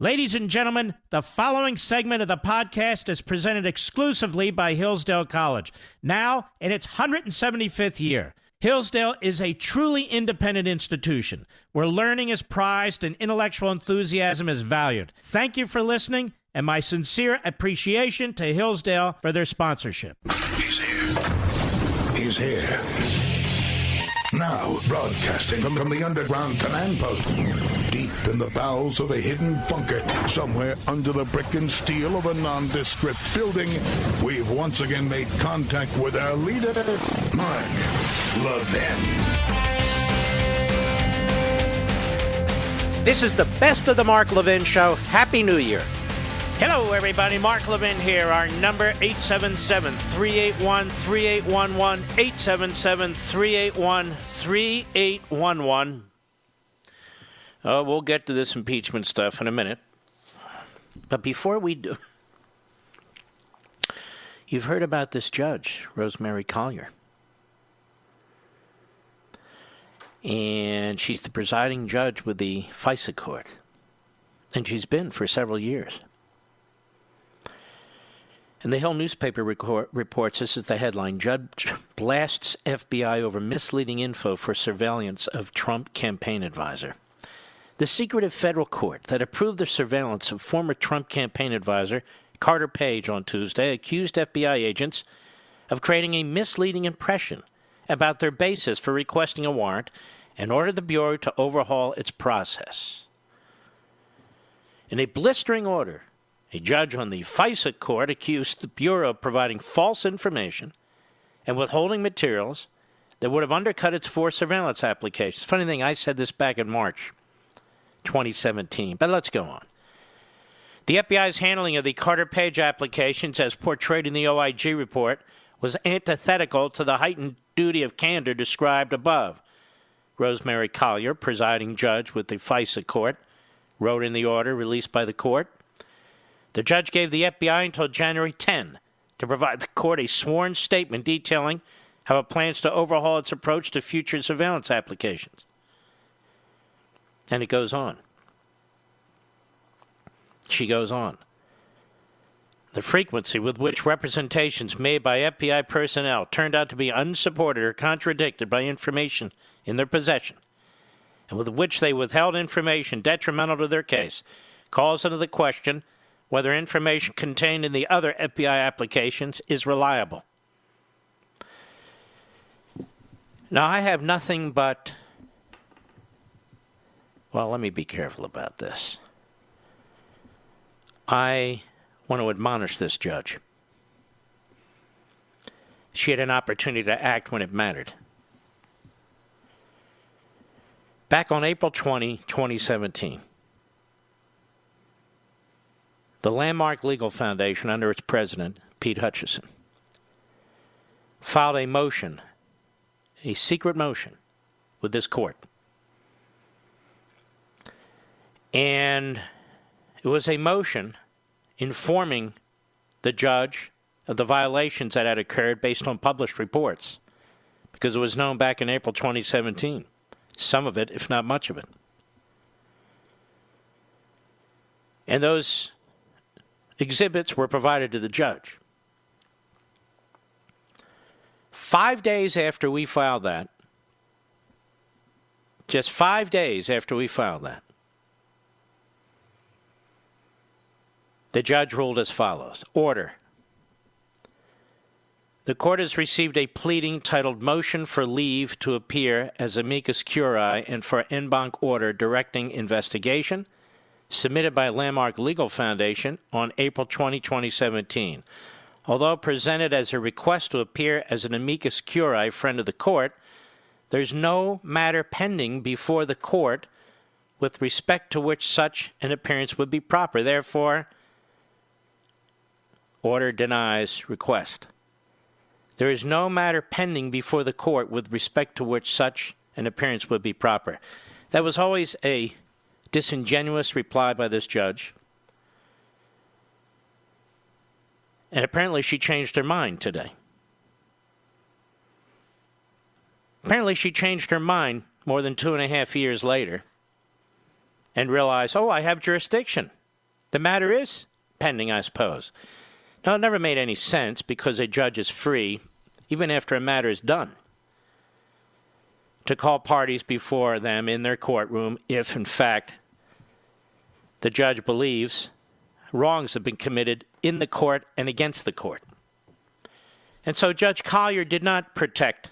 Ladies and gentlemen, the following segment of the podcast is presented exclusively by Hillsdale College, now in its 175th year. Hillsdale is a truly independent institution where learning is prized and intellectual enthusiasm is valued. Thank you for listening, and my sincere appreciation to Hillsdale for their sponsorship. He's here. He's here. Now, broadcasting from the underground command post, deep in the bowels of a hidden bunker, somewhere under the brick and steel of a nondescript building, we've once again made contact with our leader, Mark Levin. This is the best of the Mark Levin Show. Happy New Year. Hello, everybody. Mark Levin here. Our number, 877-381-3811, 877-381-3811. We'll get to this impeachment stuff in a minute. But before we do, you've heard about this judge, Rosemary Collyer. And she's the presiding judge with the FISA court. And she's been for several years. And the Hill newspaper reports, this is the headline, Judge blasts FBI over misleading info for surveillance of Trump campaign advisor. The secretive federal court that approved the surveillance of former Trump campaign advisor Carter Page on Tuesday accused FBI agents of creating a misleading impression about their basis for requesting a warrant and ordered the Bureau to overhaul its process. In a blistering order, a judge on the FISA court accused the Bureau of providing false information and withholding materials that would have undercut its four surveillance applications. Funny thing, I said this back in March 2017, but let's go on. The FBI's handling of the Carter Page applications, as portrayed in the OIG report, was antithetical to the heightened duty of candor described above. Rosemary Collyer, presiding judge with the FISA court, wrote in the order released by the court. The judge gave the FBI until January 10 to provide the court a sworn statement detailing how it plans to overhaul its approach to future surveillance applications. And it goes on. She goes on. The frequency with which representations made by FBI personnel turned out to be unsupported or contradicted by information in their possession, and with which they withheld information detrimental to their case, calls into the question whether information contained in the other FBI applications is reliable. Now, I have nothing but, well, let me be careful about this. I want to admonish this judge. She had an opportunity to act when it mattered. Back on April 20, 2017, the Landmark Legal Foundation, under its president, Pete Hutchison, filed a motion, a secret motion, with this court. And it was a motion informing the judge of the violations that had occurred based on published reports, because it was known back in April 2017, some of it, if not much of it. And those exhibits were provided to the judge. 5 days after we filed that, just 5 days after we filed that, the judge ruled as follows. Order. The court has received a pleading titled Motion for Leave to Appear as Amicus Curiae and for en banc order directing investigation, submitted by Landmark Legal Foundation on April 20, 2017. Although presented as a request to appear as an amicus curiae friend of the court, there's no matter pending before the court with respect to which such an appearance would be proper. Therefore, order denies request. There is no matter pending before the court with respect to which such an appearance would be proper. That was always a disingenuous reply by this judge. And apparently she changed her mind today. Apparently she changed her mind more than 2.5 years later and realized, oh, I have jurisdiction The matter is pending, I suppose. Now, it never made any sense because a judge is free, even after a matter is done, to call parties before them in their courtroom if, in fact, the judge believes wrongs have been committed in the court and against the court. And so Judge Collier did not protect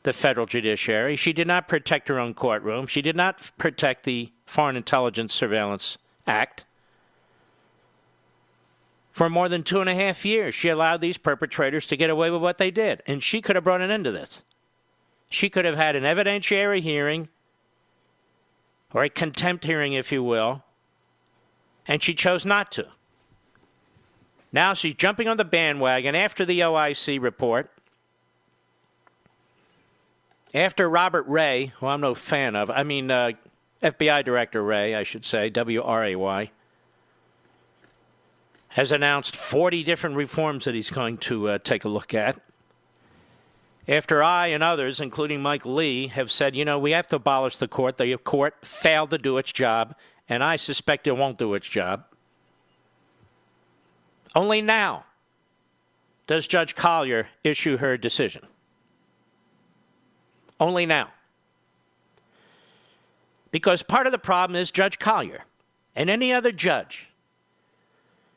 the federal judiciary. She did not protect her own courtroom. She did not protect the Foreign Intelligence Surveillance Act. For more than 2.5 years, she allowed these perpetrators to get away with what they did. And she could have brought an end to this. She could have had an evidentiary hearing, or a contempt hearing, if you will, and she chose not to. Now she's jumping on the bandwagon after the OIC report, after Robert Ray, who I'm no fan of, FBI Director Ray, I should say, W-R-A-Y, has announced 40 different reforms that he's going to take a look at. After I and others, including Mike Lee, have said, we have to abolish the court. The court failed to do its job, and I suspect it won't do its job. Only now does Judge Collier issue her decision. Only now. Because part of the problem is Judge Collier and any other judge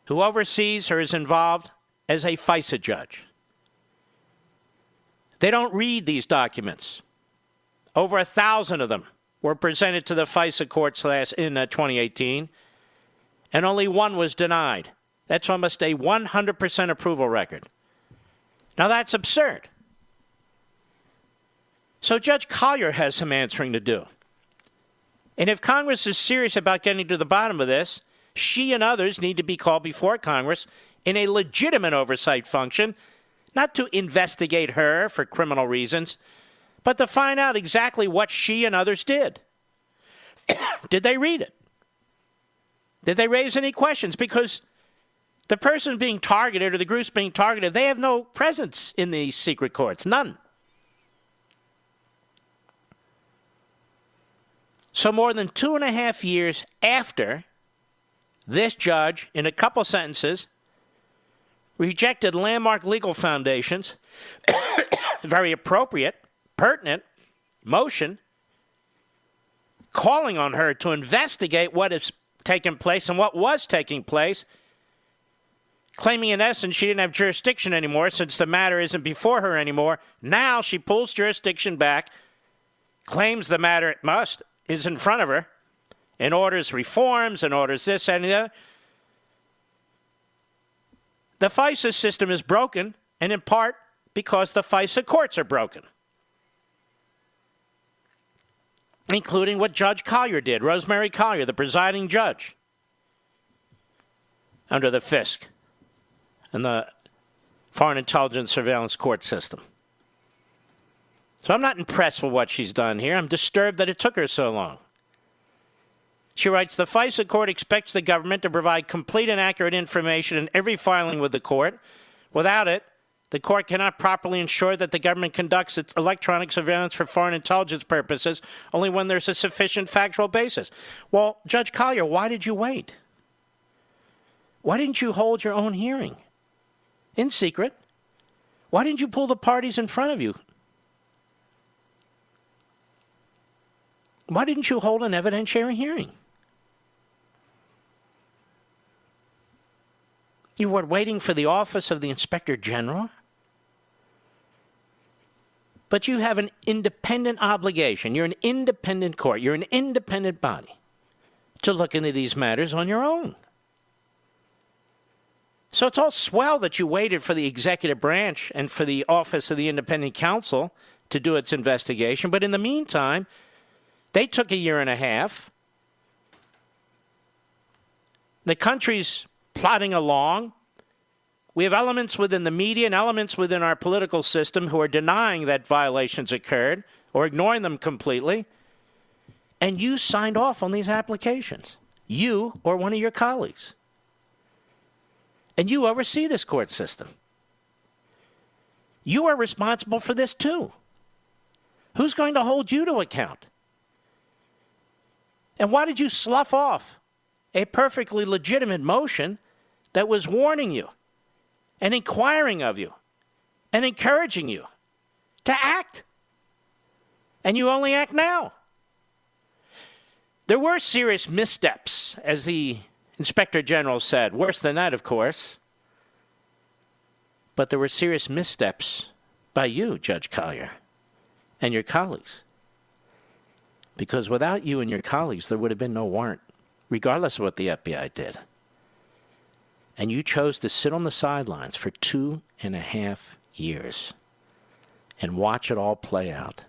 who oversees or is involved as a FISA judge. They don't read these documents. Over 1,000 of them were presented to the FISA courts in 2018, and only one was denied. That's almost a 100% approval record. Now, that's absurd. So Judge Collier has some answering to do. And if Congress is serious about getting to the bottom of this, she and others need to be called before Congress in a legitimate oversight function, not to investigate her for criminal reasons, but to find out exactly what she and others did. Did they read it? Did they raise any questions? Because the person being targeted or the groups being targeted, they have no presence in these secret courts. None. So more than 2.5 years after this judge, in a couple sentences, rejected landmark legal foundations, very appropriate, pertinent motion, calling on her to investigate what has taken place and what was taking place, claiming in essence she didn't have jurisdiction anymore since the matter isn't before her anymore. Now she pulls jurisdiction back, claims the matter is in front of her, and orders reforms and orders this and that. The FISA system is broken, and in part because the FISA courts are broken, including what Judge Collier did, Rosemary Collier, the presiding judge under the FISC and the Foreign Intelligence Surveillance Court system. So I'm not impressed with what she's done here. I'm disturbed that it took her so long. She writes, the FISA court expects the government to provide complete and accurate information in every filing with the court. Without it, the court cannot properly ensure that the government conducts its electronic surveillance for foreign intelligence purposes only when there's a sufficient factual basis. Well, Judge Collier, why did you wait? Why didn't you hold your own hearing in secret? Why didn't you pull the parties in front of you? Why didn't you hold an evidentiary hearing? You were waiting for the office of the Inspector General? But you have an independent obligation. You're an independent court. You're an independent body to look into these matters on your own. So it's all swell that you waited for the executive branch and for the office of the independent counsel to do its investigation. But in the meantime, they took 1.5 years. The country's plodding along. We have elements within the media and elements within our political system who are denying that violations occurred or ignoring them completely. And you signed off on these applications. You or one of your colleagues. And you oversee this court system. You are responsible for this too. Who's going to hold you to account? And why did you slough off a perfectly legitimate motion that was warning you and inquiring of you and encouraging you to act. And you only act now. There were serious missteps, as the Inspector General said. Worse than that, of course. But there were serious missteps by you, Judge Collier, and your colleagues. Because without you and your colleagues, there would have been no warrant, regardless of what the FBI did. And you chose to sit on the sidelines for 2.5 years and watch it all play out.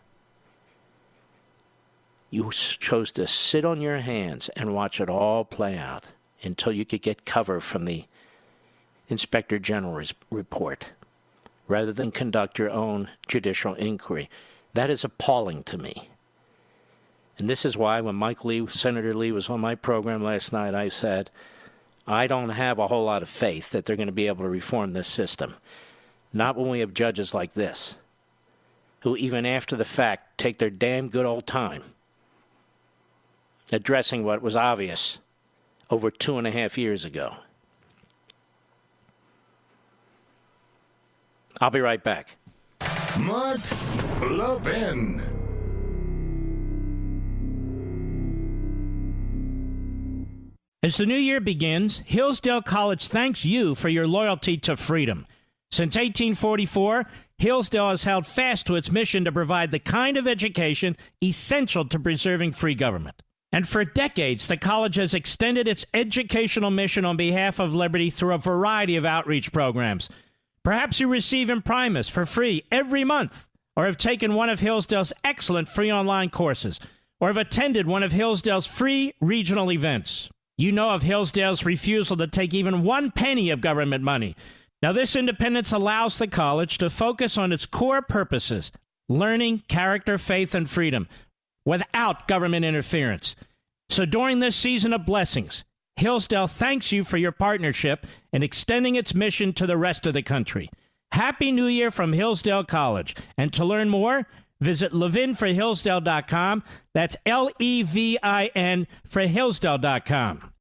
You chose to sit on your hands and watch it all play out until you could get cover from the Inspector General's report, rather than conduct your own judicial inquiry. That is appalling to me. And this is why when Mike Lee, Senator Lee, was on my program last night, I said, I don't have a whole lot of faith that they're going to be able to reform this system. Not when we have judges like this, who even after the fact take their damn good old time addressing what was obvious over 2.5 years ago. I'll be right back. Mark Levin. As the new year begins, Hillsdale College thanks you for your loyalty to freedom. Since 1844, Hillsdale has held fast to its mission to provide the kind of education essential to preserving free government. And for decades, the college has extended its educational mission on behalf of liberty through a variety of outreach programs. Perhaps you receive Imprimus for free every month, or have taken one of Hillsdale's excellent free online courses, or have attended one of Hillsdale's free regional events. You know of Hillsdale's refusal to take even 1 penny of government money. Now, this independence allows the college to focus on its core purposes, learning, character, faith, and freedom, without government interference. So during this season of blessings, Hillsdale thanks you for your partnership in extending its mission to the rest of the country. Happy New Year from Hillsdale College. And to learn more, visit levinforhillsdale.com. That's Levin for Hillsdale.com.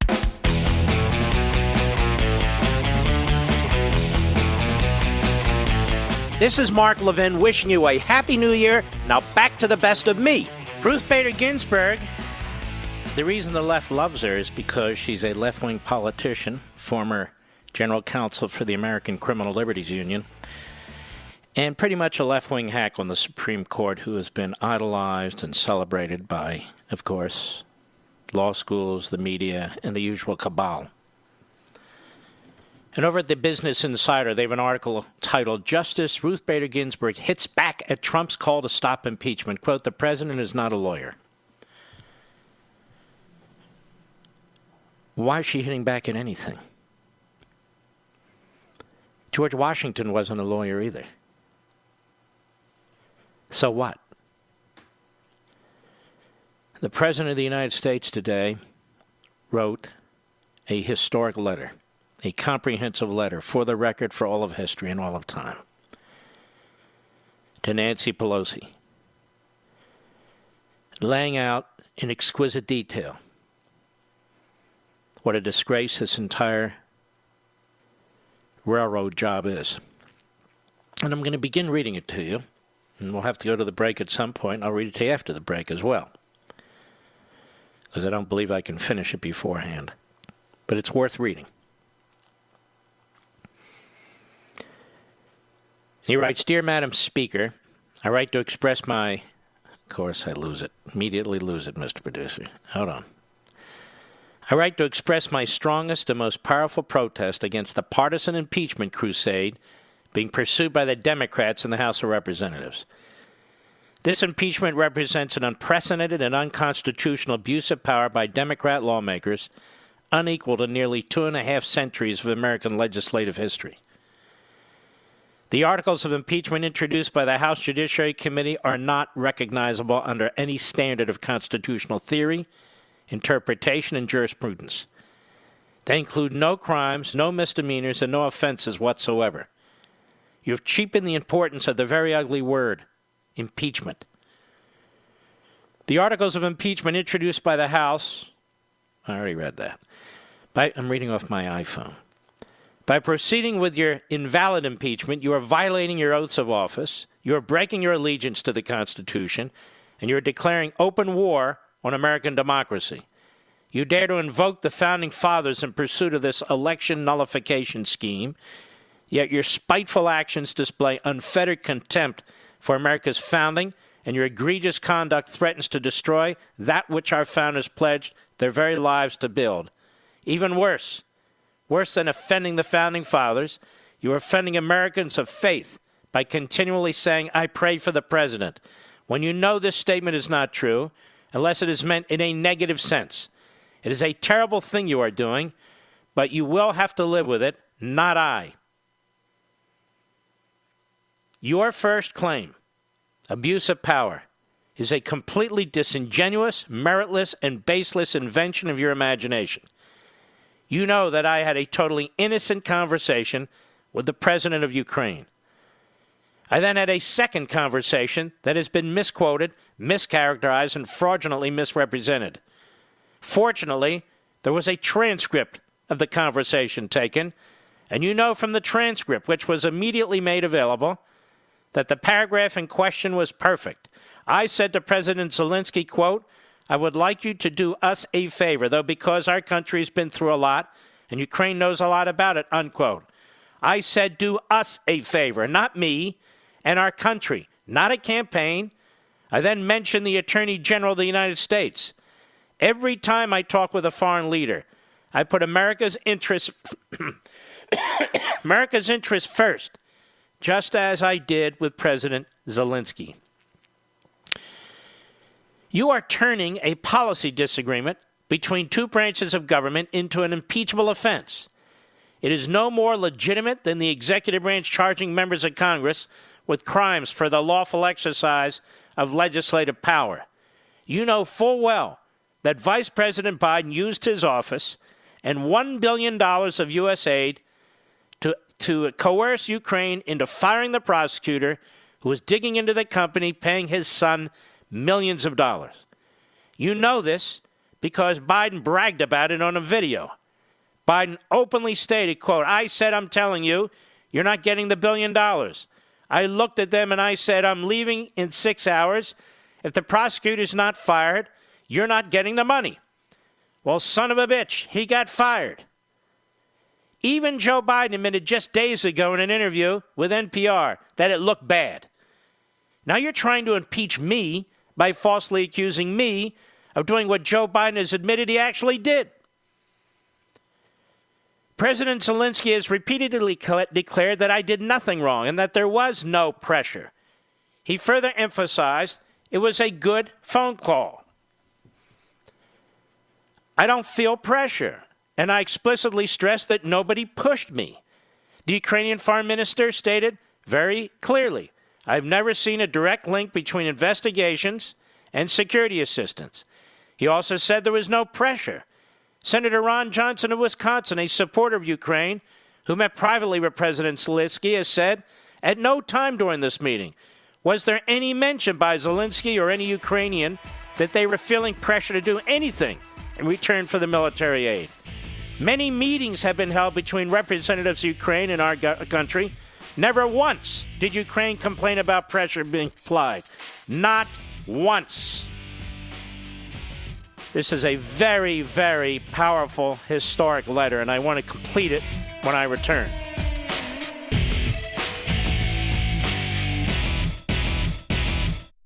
This is Mark Levin wishing you a Happy New Year. Now back to the best of me. Ruth Bader Ginsburg. The reason the left loves her is because she's a left-wing politician, former general counsel for the American Criminal Liberties Union, and pretty much a left-wing hack on the Supreme Court who has been idolized and celebrated by, of course, law schools, the media, and the usual cabal. And over at the Business Insider, they have an article titled, Justice Ruth Bader Ginsburg hits back at Trump's call to stop impeachment. Quote, the president is not a lawyer. Why is she hitting back at anything? George Washington wasn't a lawyer either. So what? The President of the United States today wrote a historic letter, a comprehensive letter for the record, for all of history and all of time, to Nancy Pelosi, laying out in exquisite detail what a disgrace this entire railroad job is. And I'm going to begin reading it to you, and we'll have to go to the break at some point. I'll read it to you after the break as well, because I don't believe I can finish it beforehand. But it's worth reading. He writes, Dear Madam Speaker, I write to express my... Of course, I lose it. Immediately lose it, Mr. Producer. Hold on. I write to express my strongest and most powerful protest against the partisan impeachment crusade being pursued by the Democrats in the House of Representatives. This impeachment represents an unprecedented and unconstitutional abuse of power by Democrat lawmakers, unequaled in nearly 2.5 centuries of American legislative history. The articles of impeachment introduced by the House Judiciary Committee are not recognizable under any standard of constitutional theory, interpretation, and jurisprudence. They include no crimes, no misdemeanors, and no offenses whatsoever. You have cheapened the importance of the very ugly word, impeachment. The articles of impeachment introduced by the House, I already read that, I'm reading off my iPhone. By proceeding with your invalid impeachment, you are violating your oaths of office, you are breaking your allegiance to the Constitution, and you are declaring open war on American democracy. You dare to invoke the Founding Fathers in pursuit of this election nullification scheme, yet your spiteful actions display unfettered contempt for America's founding, and your egregious conduct threatens to destroy that which our founders pledged their very lives to build. Even worse than offending the Founding Fathers, you are offending Americans of faith by continually saying, "I pray for the president," when you know this statement is not true, unless it is meant in a negative sense. It is a terrible thing you are doing, but you will have to live with it, not I. Your first claim, abuse of power, is a completely disingenuous, meritless, and baseless invention of your imagination. You know that I had a totally innocent conversation with the president of Ukraine. I then had a second conversation that has been misquoted, mischaracterized, and fraudulently misrepresented. Fortunately, there was a transcript of the conversation taken, and you know from the transcript, which was immediately made available, that the paragraph in question was perfect. I said to President Zelensky, quote, "I would like you to do us a favor, though because our country has been through a lot and Ukraine knows a lot about it," unquote. I said do us a favor, not me and our country, not a campaign. I then mentioned the Attorney General of the United States. Every time I talk with a foreign leader, I put America's interests first, just as I did with President Zelensky. You are turning a policy disagreement between two branches of government into an impeachable offense. It is no more legitimate than the executive branch charging members of Congress with crimes for the lawful exercise of legislative power. You know full well that Vice President Biden used his office and $1 billion of U.S. aid to coerce Ukraine into firing the prosecutor who was digging into the company, paying his son millions of dollars. You know this because Biden bragged about it on a video. Biden openly stated, quote, "I said I'm telling you, you're not getting the $1 billion. I looked at them and I said, I'm leaving in 6 hours. If the prosecutor's not fired, you're not getting the money." Well, son of a bitch, he got fired. Even Joe Biden admitted just days ago in an interview with NPR that it looked bad. Now you're trying to impeach me by falsely accusing me of doing what Joe Biden has admitted he actually did. President Zelensky has repeatedly declared that I did nothing wrong and that there was no pressure. He further emphasized it was a good phone call. I don't feel pressure, and I explicitly stressed that nobody pushed me. The Ukrainian foreign minister stated very clearly, "I've never seen a direct link between investigations and security assistance." He also said there was no pressure. Senator Ron Johnson of Wisconsin, a supporter of Ukraine, who met privately with President Zelensky, has said, at no time during this meeting was there any mention by Zelensky or any Ukrainian that they were feeling pressure to do anything in return for the military aid. Many meetings have been held between representatives of Ukraine and our country. Never once did Ukraine complain about pressure being applied. Not once. This is a very, very powerful, historic letter, and I want to complete it when I return.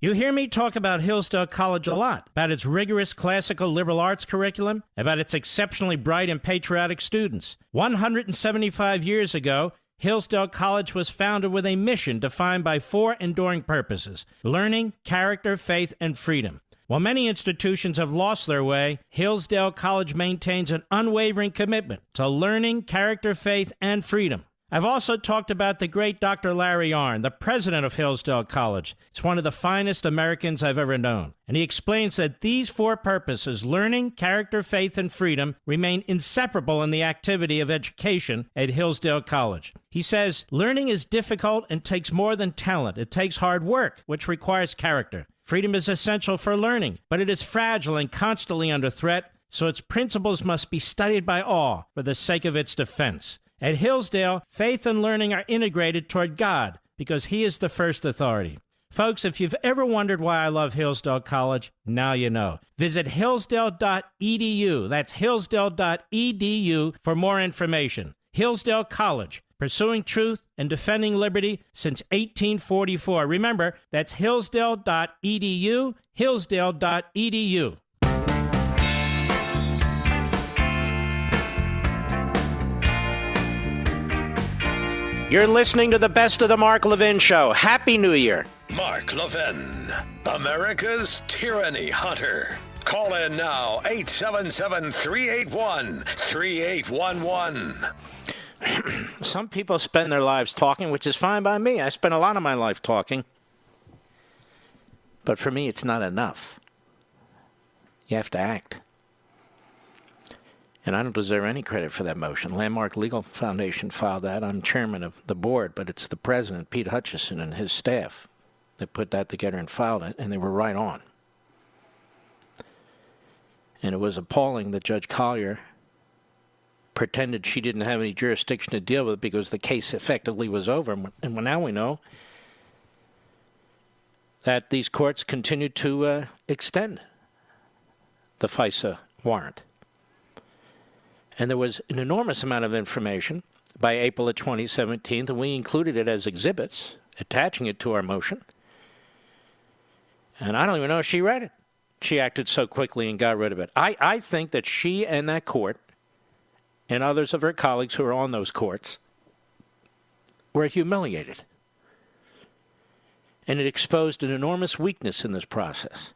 You hear me talk about Hillsdale College a lot, about its rigorous classical liberal arts curriculum, about its exceptionally bright and patriotic students. 175 years ago, Hillsdale College was founded with a mission defined by 4 enduring purposes: learning, character, faith, and freedom. While many institutions have lost their way, Hillsdale College maintains an unwavering commitment to learning, character, faith, and freedom. I've also talked about the great Dr. Larry Arnn, the president of Hillsdale College. He's one of the finest Americans I've ever known. And he explains that these 4 purposes, learning, character, faith, and freedom, remain inseparable in the activity of education at Hillsdale College. He says, learning is difficult and takes more than talent. It takes hard work, which requires character. Freedom is essential for learning, but it is fragile and constantly under threat so its principles must be studied by all for the sake of its defense. At Hillsdale, faith and learning are integrated toward God because He is the first authority. Folks, if you've ever wondered why I love Hillsdale College, now you know. Visit hillsdale.edu. That's hillsdale.edu for more information. Hillsdale College, pursuing truth and defending liberty since 1844. Remember, that's hillsdale.edu, hillsdale.edu. You're listening to the Best of the Mark Levin Show. Happy New Year. Mark Levin, America's tyranny hunter. Call in now, 877-381-3811. Some people spend their lives talking, which is fine by me. I spend a lot of my life talking. But for me, it's not enough. You have to act. And I don't deserve any credit for that motion. Landmark Legal Foundation filed that. I'm chairman of the board, but it's the president, Pete Hutchison, and his staff that put that together and filed it, and they were right on. And it was appalling that Judge Collier pretended she didn't have any jurisdiction to deal with it because the case effectively was over. And now we know that these courts continue to extend the FISA warrant. And there was an enormous amount of information by April of 2017, and we included it as exhibits, attaching it to our motion. And I don't even know if she read it. She acted so quickly and got rid of it. I think that she and that court and others of her colleagues who are on those courts were humiliated. And it exposed an enormous weakness in this process.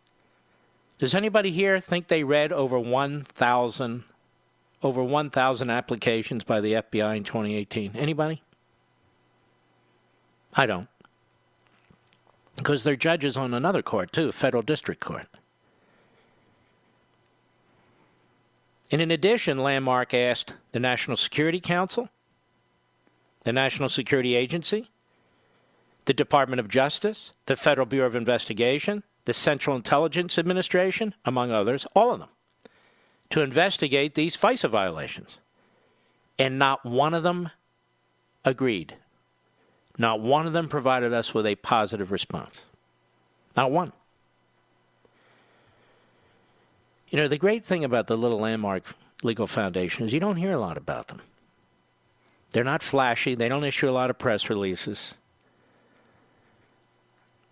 Does anybody here think they read over 1,000 applications by the FBI in 2018? Anybody? I don't. Because they're judges on another court, too, federal district court. And in addition, Landmark asked the National Security Council, the National Security Agency, the Department of Justice, the Federal Bureau of Investigation, the Central Intelligence Administration, among others, all of them, to investigate these FISA violations. And not one of them agreed. Not one of them provided us with a positive response. Not one. You know, the great thing about the little Landmark Legal Foundation is you don't hear a lot about them. They're not flashy. They don't issue a lot of press releases.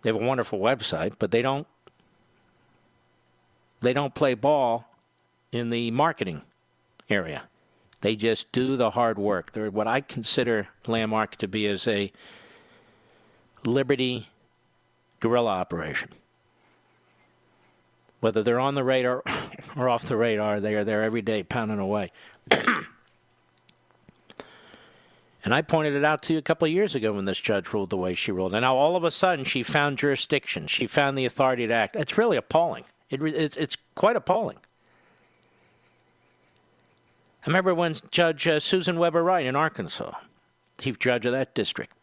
They have a wonderful website, but they don't play ball in the marketing area. They just do the hard work. They're what I consider Landmark to be as a liberty guerrilla operation. Whether they're on the radar or off the radar, they are there every day pounding away. And I pointed it out to you a couple of years ago when this judge ruled the way she ruled. And now all of a sudden she found jurisdiction. She found the authority to act. It's really appalling. It's quite appalling. I remember when Judge Susan Weber Wright in Arkansas, chief judge of that district,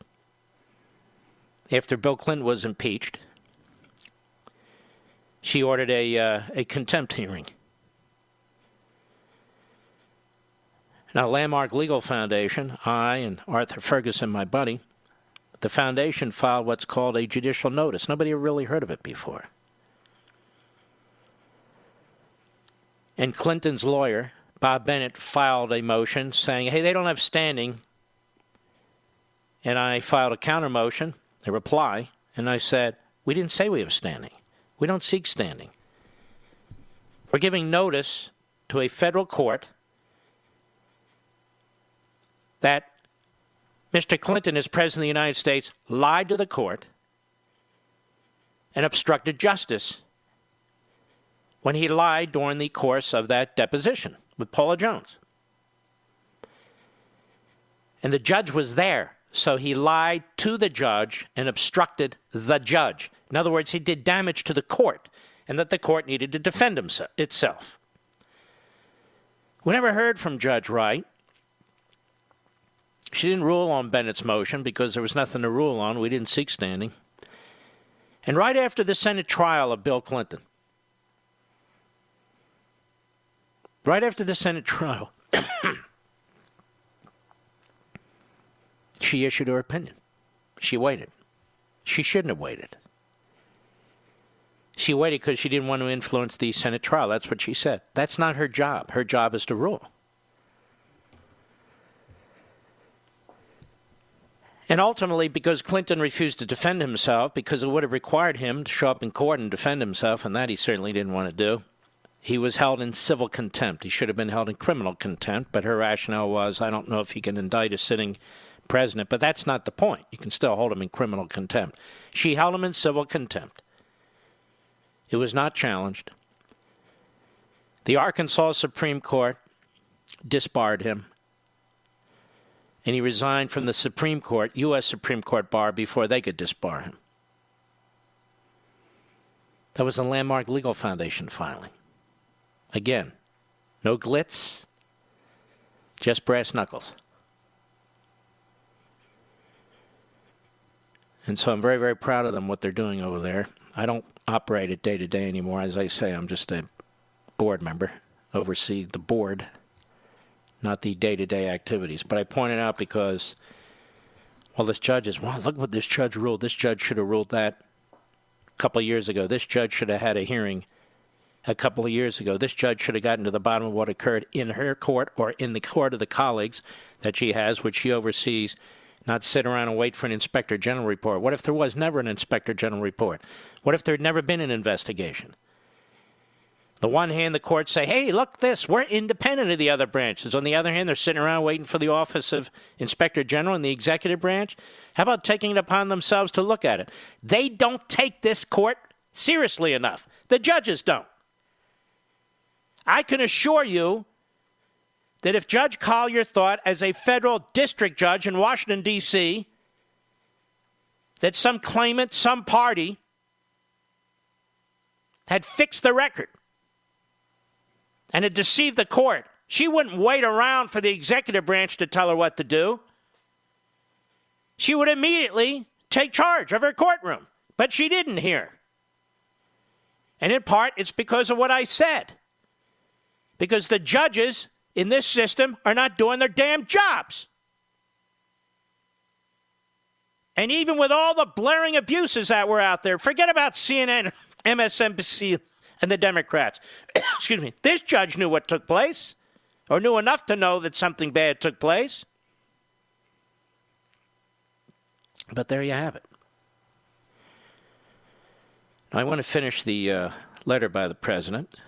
after Bill Clinton was impeached, she ordered a contempt hearing. Now, Landmark Legal Foundation, I and Arthur Ferguson, my buddy, the foundation filed what's called a judicial notice. Nobody had really heard of it before. And Clinton's lawyer, Bob Bennett, filed a motion saying, hey, they don't have standing. And I filed a counter motion, a reply, and I said, we didn't say we have standing. We don't seek standing. We're giving notice to a federal court that Mr. Clinton, as President of the United States, lied to the court and obstructed justice when he lied during the course of that deposition with Paula Jones. And the judge was there, so he lied to the judge and obstructed the judge. In other words, he did damage to the court, and that the court needed to defend itself. We never heard from Judge Wright. She didn't rule on Bennett's motion because there was nothing to rule on. We didn't seek standing. And right after the Senate trial of Bill Clinton, right after the Senate trial, she issued her opinion. She waited. She shouldn't have waited. She waited because she didn't want to influence the Senate trial. That's what she said. That's not her job. Her job is to rule. And ultimately, because Clinton refused to defend himself, because it would have required him to show up in court and defend himself, and that he certainly didn't want to do, he was held in civil contempt. He should have been held in criminal contempt, but her rationale was, I don't know if you can indict a sitting president, but that's not the point. You can still hold him in criminal contempt. She held him in civil contempt. It was not challenged. The Arkansas Supreme Court disbarred him, and he resigned from the Supreme Court, U.S. Supreme Court bar, before they could disbar him. That was a Landmark Legal Foundation filing. Again, no glitz, just brass knuckles. And so I'm very, very proud of them, what they're doing over there. I don't operate it day to day anymore. As I say, I'm just a board member, oversee the board, not the day-to-day activities. But I point it out because, well, this judge is, well, look what this judge ruled. This judge should have ruled that a couple of years ago. This judge should have had a hearing a couple of years ago. This judge should have gotten to the bottom of what occurred in her court or in the court of the colleagues that she has, which she oversees, not sit around and wait for an Inspector General report. What if there was never an Inspector General report? What if there had never been an investigation? On the one hand, the courts say, hey, look this, we're independent of the other branches. On the other hand, they're sitting around waiting for the office of Inspector General in the executive branch. How about taking it upon themselves to look at it? They don't take this court seriously enough. The judges don't. I can assure you that if Judge Collier thought, as a federal district judge in Washington, D.C., that some claimant, some party, had fixed the record and had deceived the court, she wouldn't wait around for the executive branch to tell her what to do. She would immediately take charge of her courtroom. But she didn't here. And in part, it's because of what I said. Because the judges in this system are not doing their damn jobs. And even with all the blaring abuses that were out there, forget about CNN, MSNBC, and the Democrats. Excuse me. This judge knew what took place, or knew enough to know that something bad took place. But there you have it. Now, I want to finish the letter by the president.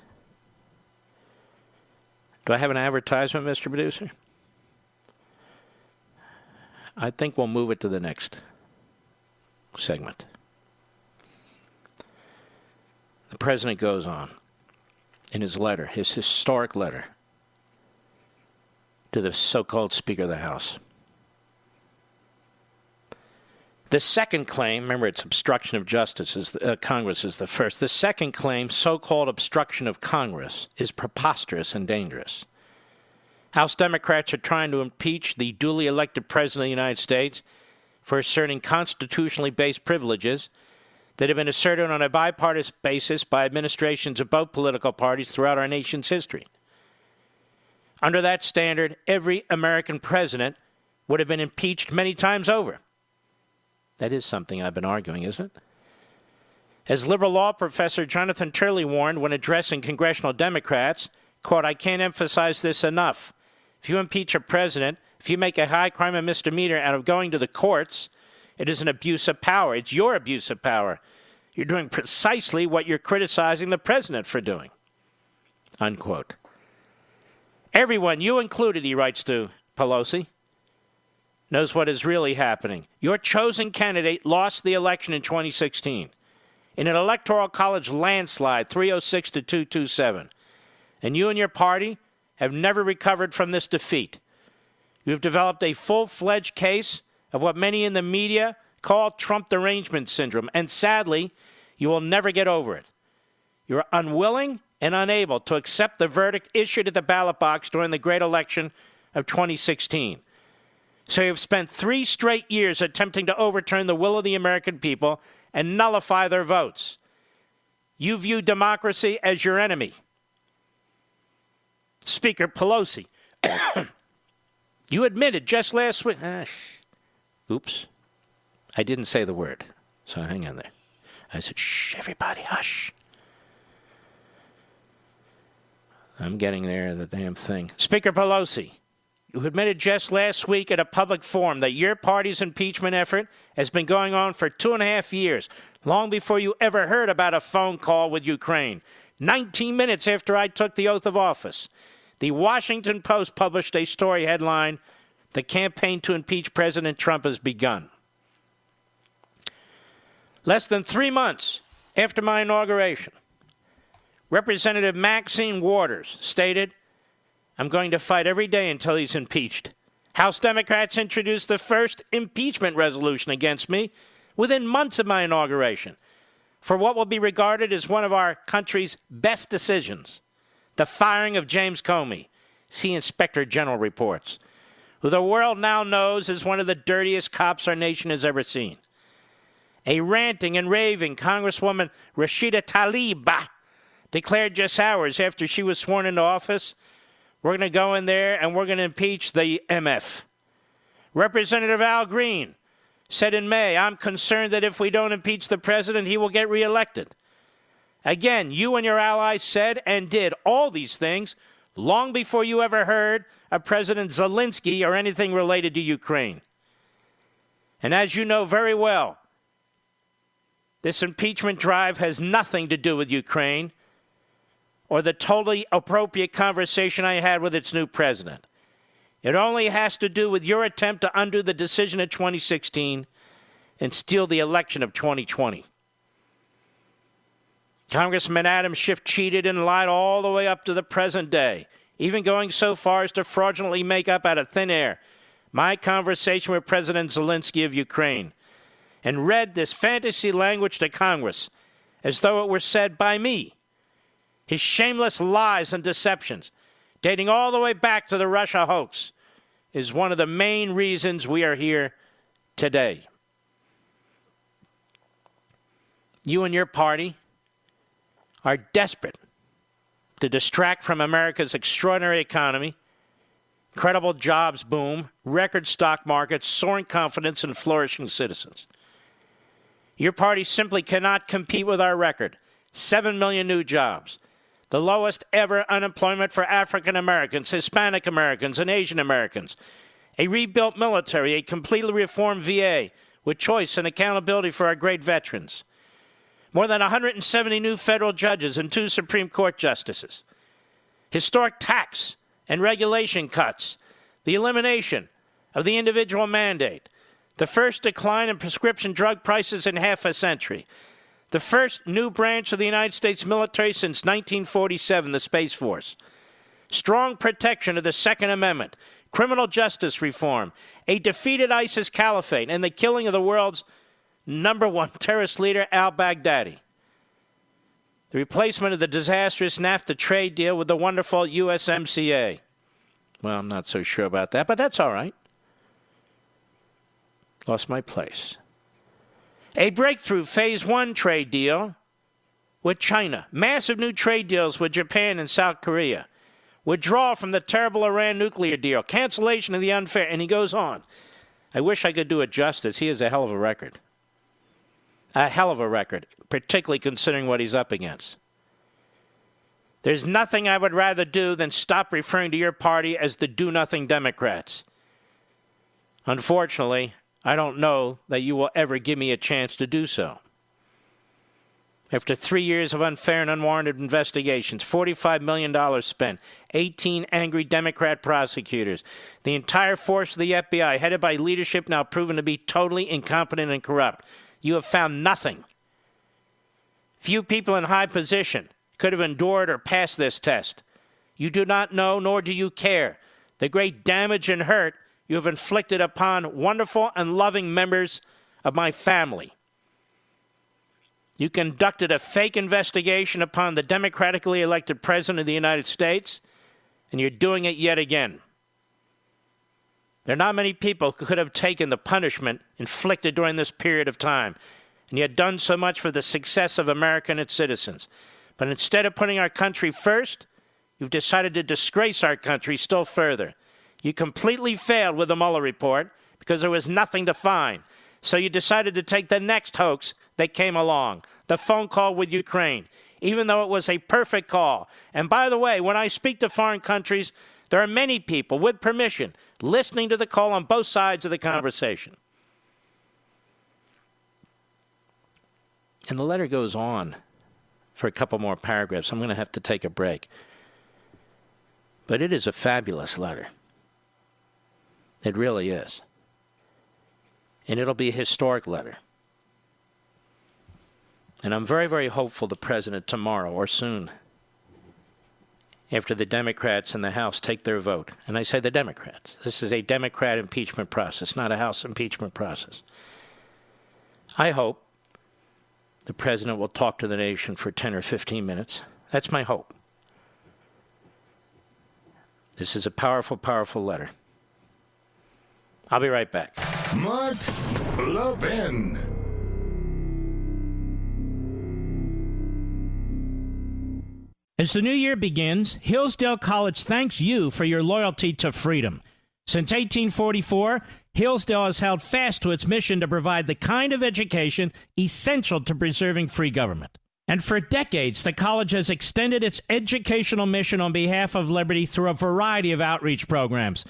Do I have an advertisement, Mr. Producer? I think we'll move it to the next segment. The president goes on in his letter, his historic letter to the so-called Speaker of the House. The second claim, remember it's obstruction of justice, Congress is the first. The second claim, so-called obstruction of Congress, is preposterous and dangerous. House Democrats are trying to impeach the duly elected President of the United States for asserting constitutionally based privileges that have been asserted on a bipartisan basis by administrations of both political parties throughout our nation's history. Under that standard, every American president would have been impeached many times over. That is something I've been arguing, isn't it? As liberal law professor Jonathan Turley warned when addressing congressional Democrats, quote, I can't emphasize this enough. If you impeach a president, if you make a high crime and misdemeanor out of going to the courts, it is an abuse of power. It's your abuse of power. You're doing precisely what you're criticizing the president for doing, unquote. Everyone, you included, he writes to Pelosi, knows what is really happening. Your chosen candidate lost the election in 2016 in an electoral college landslide, 306 to 227. And you and your party have never recovered from this defeat. You have developed a full-fledged case of what many in the media call Trump derangement syndrome, and sadly, you will never get over it. You are unwilling and unable to accept the verdict issued at the ballot box during the great election of 2016. So you've spent 3 straight years attempting to overturn the will of the American people and nullify their votes. You view democracy as your enemy. Speaker Pelosi, you admitted just last week. Oops. I didn't say the word, so hang on there. I said, shh, everybody, hush. I'm getting there, the damn thing. Speaker Pelosi, you admitted just last week at a public forum that your party's impeachment effort has been going on for 2.5 years, long before you ever heard about a phone call with Ukraine. 19 minutes after I took the oath of office, the Washington Post published a story headline, "The campaign to impeach President Trump has begun." Less than 3 months after my inauguration, Representative Maxine Waters stated, "I'm going to fight every day until he's impeached." House Democrats introduced the first impeachment resolution against me within months of my inauguration for what will be regarded as one of our country's best decisions, the firing of James Comey, see Inspector General reports, who the world now knows as one of the dirtiest cops our nation has ever seen. A ranting and raving Congresswoman Rashida Tlaib declared just hours after she was sworn into office, "We're going to go in there and we're going to impeach the MF." Representative Al Green said in May, "I'm concerned that if we don't impeach the president, he will get reelected." Again, you and your allies said and did all these things long before you ever heard of President Zelensky or anything related to Ukraine. And as you know very well, this impeachment drive has nothing to do with Ukraine or the totally appropriate conversation I had with its new president. It only has to do with your attempt to undo the decision of 2016 and steal the election of 2020. Congressman Adam Schiff cheated and lied all the way up to the present day, even going so far as to fraudulently make up out of thin air my conversation with President Zelensky of Ukraine, and read this fantasy language to Congress as though it were said by me. His shameless lies and deceptions, dating all the way back to the Russia hoax, is one of the main reasons we are here today. You and your party are desperate to distract from America's extraordinary economy, incredible jobs boom, record stock market, soaring confidence, and flourishing citizens. Your party simply cannot compete with our record. 7 million new jobs, the lowest ever unemployment for African Americans, Hispanic Americans, and Asian Americans, a rebuilt military, a completely reformed VA with choice and accountability for our great veterans, more than 170 new federal judges and 2 Supreme Court justices, historic tax and regulation cuts, the elimination of the individual mandate, the first decline in prescription drug prices in half a century, the first new branch of the United States military since 1947, the Space Force, strong protection of the Second Amendment, criminal justice reform, a defeated ISIS caliphate, and the killing of the world's #1 terrorist leader, al-Baghdadi. The replacement of the disastrous NAFTA trade deal with the wonderful USMCA. Well, I'm not so sure about that, but that's all right. Lost my place. A breakthrough Phase 1 trade deal with China. Massive new trade deals with Japan and South Korea. Withdrawal from the terrible Iran nuclear deal. Cancellation of the unfair. And he goes on. I wish I could do it justice. He has a hell of a record. A hell of a record, particularly considering what he's up against. There's nothing I would rather do than stop referring to your party as the do-nothing Democrats. Unfortunately, I don't know that you will ever give me a chance to do so. After 3 years of unfair and unwarranted investigations, $45 million spent, 18 angry Democrat prosecutors, the entire force of the FBI, headed by leadership now proven to be totally incompetent and corrupt, you have found nothing. Few people in high position could have endured or passed this test. You do not know, nor do you care, the great damage and hurt you have inflicted upon wonderful and loving members of my family. You conducted a fake investigation upon the democratically elected President of the United States, and you're doing it yet again. There are not many people who could have taken the punishment inflicted during this period of time, and yet done so much for the success of America and its citizens. But instead of putting our country first, You've decided to disgrace our country still further. You completely failed with the Mueller report because there was nothing to find. So you decided to take the next hoax that came along, the phone call with Ukraine, even though it was a perfect call. And by the way, when I speak to foreign countries, there are many people, with permission, listening to the call on both sides of the conversation. And the letter goes on for a couple more paragraphs. I'm going to have to take a break. But it is a fabulous letter. It really is. And it'll be a historic letter. And I'm very, very hopeful the president tomorrow or soon, after the Democrats in the House take their vote, and I say the Democrats, this is a Democrat impeachment process, not a House impeachment process. I hope the president will talk to the nation for 10 or 15 minutes. That's my hope. This is a powerful, powerful letter. I'll be right back. Mark Levin. As the new year begins, Hillsdale College thanks you for your loyalty to freedom. Since 1844, Hillsdale has held fast to its mission to provide the kind of education essential to preserving free government. And for decades, the college has extended its educational mission on behalf of liberty through a variety of outreach programs.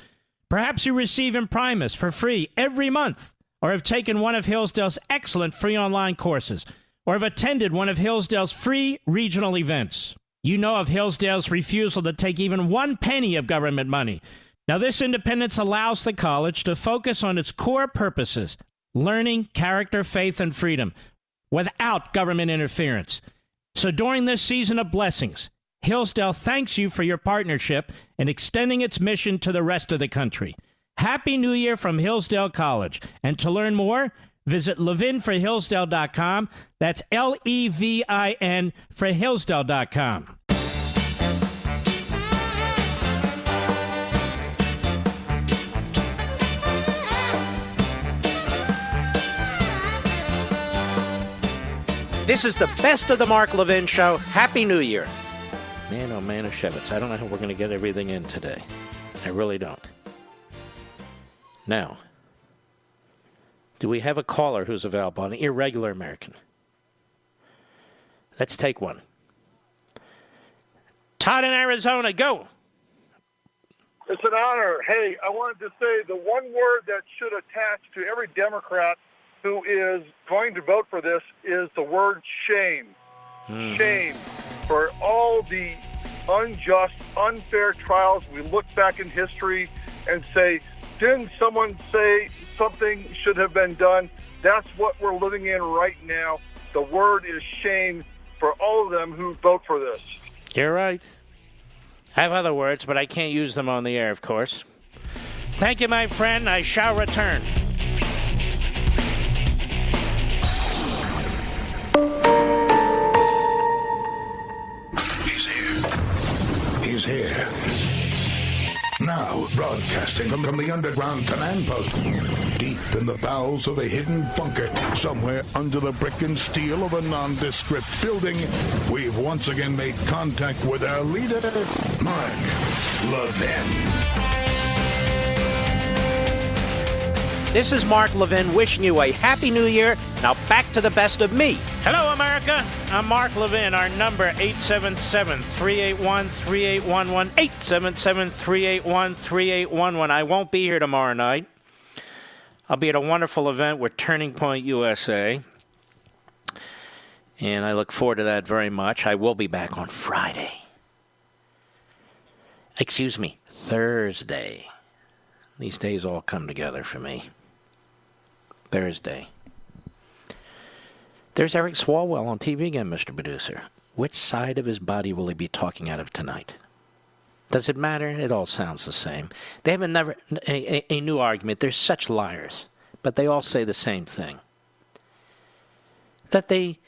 Perhaps you receive Imprimis for free every month, or have taken one of Hillsdale's excellent free online courses, or have attended one of Hillsdale's free regional events. You know of Hillsdale's refusal to take even 1 penny of government money. Now, this independence allows the college to focus on its core purposes, learning, character, faith, and freedom, without government interference. So during this season of blessings, Hillsdale thanks you for your partnership in extending its mission to the rest of the country. Happy New Year from Hillsdale College. And to learn more, visit levinforhillsdale.com. That's Levin for Hillsdale.com. This is the best of the Mark Levin Show. Happy New Year. Man, oh man, Shevitz. I don't know how we're going to get everything in today. I really don't. Now, do we have a caller who's available, an irregular American? Let's take one. Todd in Arizona, go. It's an honor. Hey, I wanted to say the one word that should attach to every Democrat who is going to vote for this is the word shame. Mm-hmm. Shame for all the unjust, unfair trials. We look back in history and say, didn't someone say something should have been done? That's what we're living in right now. The word is shame for all of them who vote for this. You're right. I have other words, but I can't use them on the air, of course. Thank you, my friend. I shall return. He's here. Now, broadcasting from the underground command post, deep in the bowels of a hidden bunker, somewhere under the brick and steel of a nondescript building, we've once again made contact with our leader, Mark Levin. This is Mark Levin wishing you a Happy New Year. Now back to the best of me. Hello, America. I'm Mark Levin. Our number, 877-381-3811. 877-381-3811. I won't be here tomorrow night. I'll be at a wonderful event with Turning Point USA. And I look forward to that very much. I will be back on Friday. Excuse me, Thursday. These days all come together for me. Thursday. There's Eric Swalwell on TV again, Mr. Producer. Which side of his body will he be talking out of tonight? Does it matter? It all sounds the same. They have a new argument. They're such liars, but they all say the same thing. That they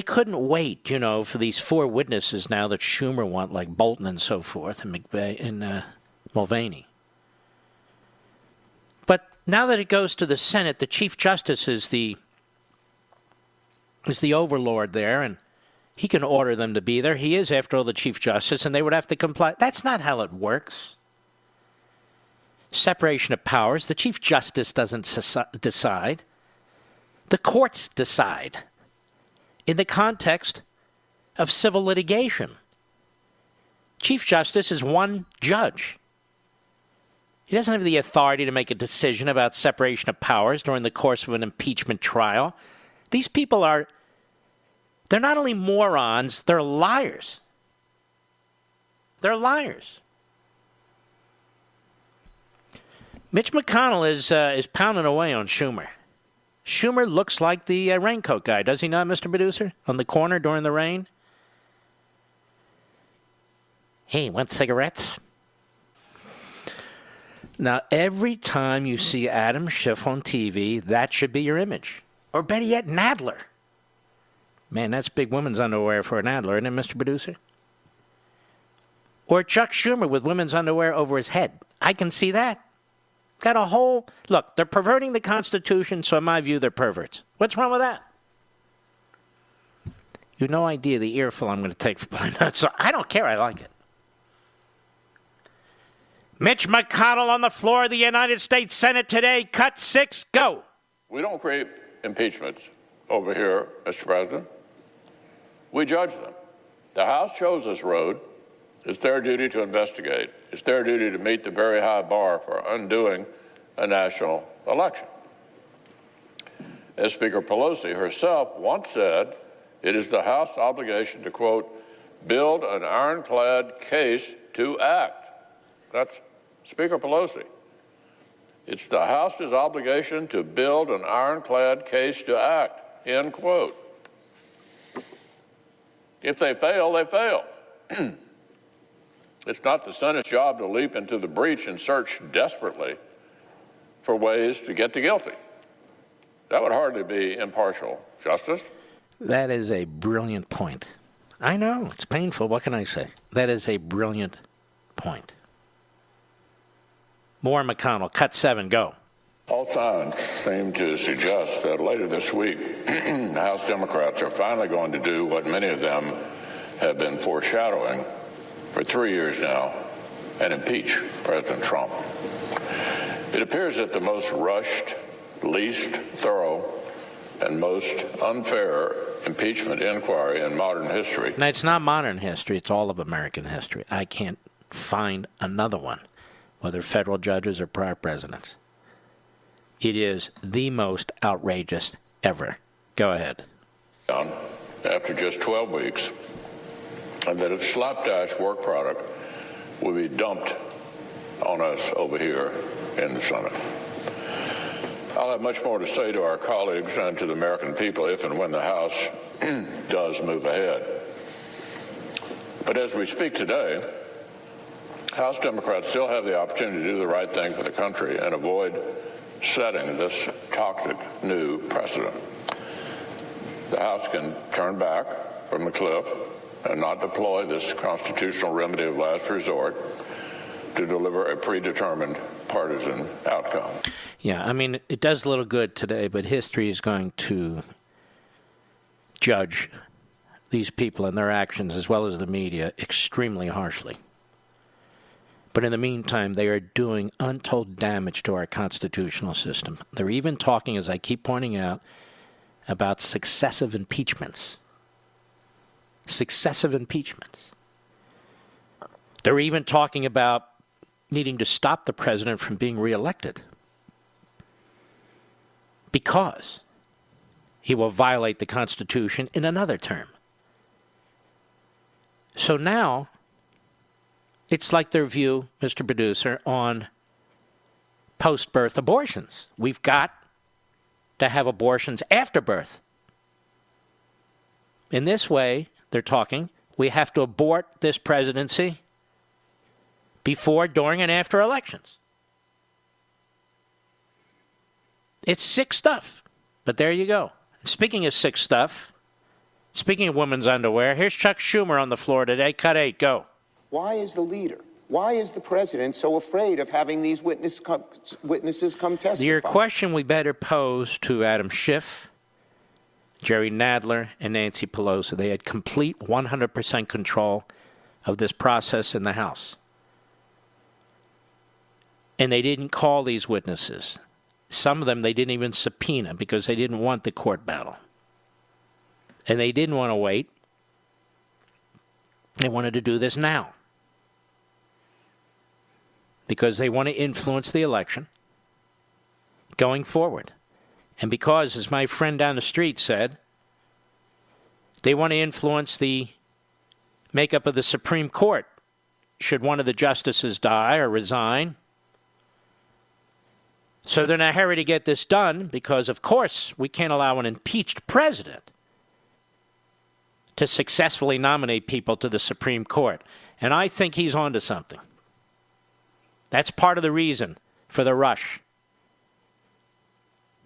couldn't wait, for these 4 witnesses now that Schumer want, like Bolton and so forth, and McVeigh and Mulvaney. But now that it goes to the Senate, the Chief Justice is the overlord there, and He can order them to be there. He is, after all, the Chief Justice, and they would have to comply. That's not how it works. Separation of powers. The Chief Justice doesn't decide. The courts decide in the context of civil litigation. Chief Justice is one judge. He doesn't have the authority to make a decision about separation of powers during the course of an impeachment trial. These people they're not only morons, they're liars. They're liars. Mitch McConnell is pounding away on Schumer. Schumer looks like the raincoat guy, does he not, Mr. Producer? On the corner during the rain? Hey, want cigarettes? Now, every time you see Adam Schiff on TV, that should be your image. Or better yet, Nadler. Man, that's big women's underwear for an Nadler, isn't it, Mr. Producer? Or Chuck Schumer with women's underwear over his head. I can see that. Got a whole... Look, they're perverting the Constitution, so in my view, they're perverts. What's wrong with that? You have no idea the earful I'm going to take for my nuts, so I don't care. I like it. Mitch McConnell on the floor of the United States Senate today. Cut 6, go. We don't create impeachments over here, Mr. President. We judge them. The House chose this road. It's their duty to investigate. It's their duty to meet the very high bar for undoing a national election. As Speaker Pelosi herself once said, it is the House's obligation to, quote, build an ironclad case to act. That's Speaker Pelosi. It's the House's obligation to build an ironclad case to act, end quote. If they fail, they fail. It's not the Senate's job to leap into the breach and search desperately for ways to get the guilty. That would hardly be impartial justice. That is a brilliant point. I know, it's painful. What can I say? That is a brilliant point. More McConnell. Cut 7, go. All signs seem to suggest that later this week, the House Democrats are finally going to do what many of them have been foreshadowing for 3 years now, and impeach President Trump. It appears that the most rushed, least thorough, and most unfair impeachment inquiry in modern history. Now, it's not modern history. It's all of American history. I can't find another one, whether federal judges or prior presidents. It is the most outrageous ever. Go ahead. After just 12 weeks, and that its slapdash work product will be dumped on us over here in the Senate. I'll have much more to say to our colleagues and to the American people if and when the House does move ahead. But as we speak today, House Democrats still have the opportunity to do the right thing for the country and avoid setting this toxic new precedent. The House can turn back from the cliff and not deploy this constitutional remedy of last resort to deliver a predetermined partisan outcome. Yeah, I mean, it does a little good today, but history is going to judge these people and their actions, as well as the media, extremely harshly. But in the meantime, they are doing untold damage to our constitutional system. They're even talking, as I keep pointing out, about successive impeachments. Successive impeachments. They're even talking about needing to stop the president from being reelected because he will violate the Constitution in another term. So now, it's like their view, Mr. Producer, on post-birth abortions. We've got to have abortions after birth. In this way, they're talking, we have to abort this presidency before, during, and after elections. It's sick stuff, but there you go. Speaking of sick stuff, speaking of women's underwear, here's Chuck Schumer on the floor today. Cut 8, go. Why is the leader, why is the president so afraid of having these witnesses come testify? Your question we better pose to Adam Schiff Jerry Nadler, and Nancy Pelosi. They had complete 100% control of this process in the House. And they didn't call these witnesses. Some of them they didn't even subpoena because they didn't want the court battle. And they didn't want to wait. They wanted to do this now. Because they want to influence the election going forward. And because, as my friend down the street said, they want to influence the makeup of the Supreme Court. Should one of the justices die or resign? So they're in a hurry to get this done because, of course, we can't allow an impeached president to successfully nominate people to the Supreme Court. And I think he's onto something. That's part of the reason for the rush.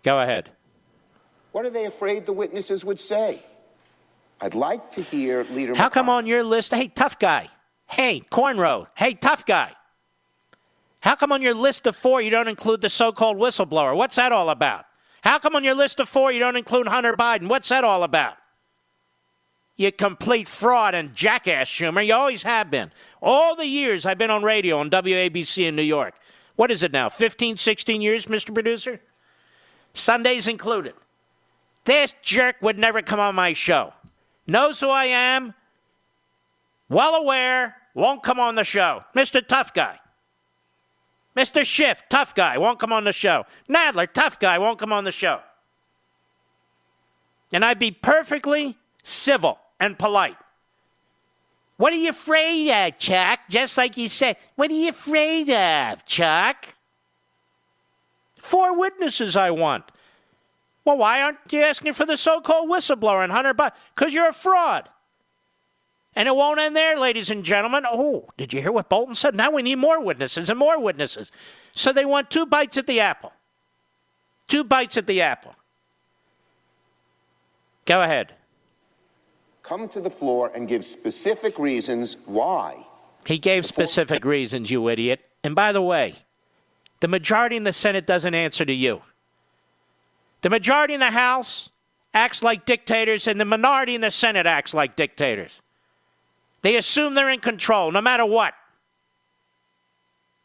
Go ahead. What are they afraid the witnesses would say? I'd like to hear Leader How come on your list, hey, tough guy, hey, cornrow, hey, tough guy, how come on your list of 4 you don't include the so-called whistleblower? What's that all about? How come on your list of 4 you don't include Hunter Biden? What's that all about? You complete fraud and jackass, Schumer. You always have been. All the years I've been on radio on WABC in New York. What is it now, 15, 16 years, Mr. Producer? Sundays included. This jerk would never come on my show. Knows who I am. Well aware. Won't come on the show. Mr. Tough Guy. Mr. Schiff, tough guy, won't come on the show. Nadler, tough guy, won't come on the show. And I'd be perfectly civil and polite. What are you afraid of, Chuck? Just like you said. What are you afraid of, Chuck? 4 witnesses I want. Well, why aren't you asking for the so-called whistleblower and Hunter Biden? Because you're a fraud. And it won't end there, ladies and gentlemen. Oh, did you hear what Bolton said? Now we need more witnesses and more witnesses. So they want 2 bites at the apple. 2 bites at the apple. Go ahead. Come to the floor and give specific reasons why. He gave specific reasons, you idiot. And by the way, the majority in the Senate doesn't answer to you. The majority in the House acts like dictators, and the minority in the Senate acts like dictators. They assume they're in control, no matter what.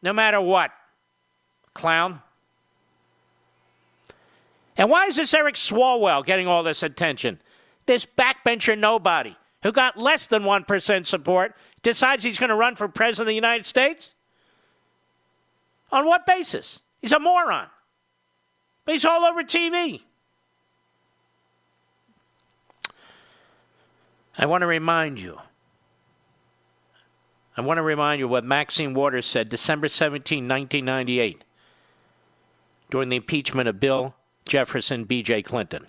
No matter what. Clown. And why is this Eric Swalwell getting all this attention? This backbencher nobody who got less than 1% support decides he's going to run for president of the United States? On what basis? He's a moron. But he's all over TV. I want to remind you what Maxine Waters said December 17, 1998, during the impeachment of Bill Jefferson, B.J. Clinton.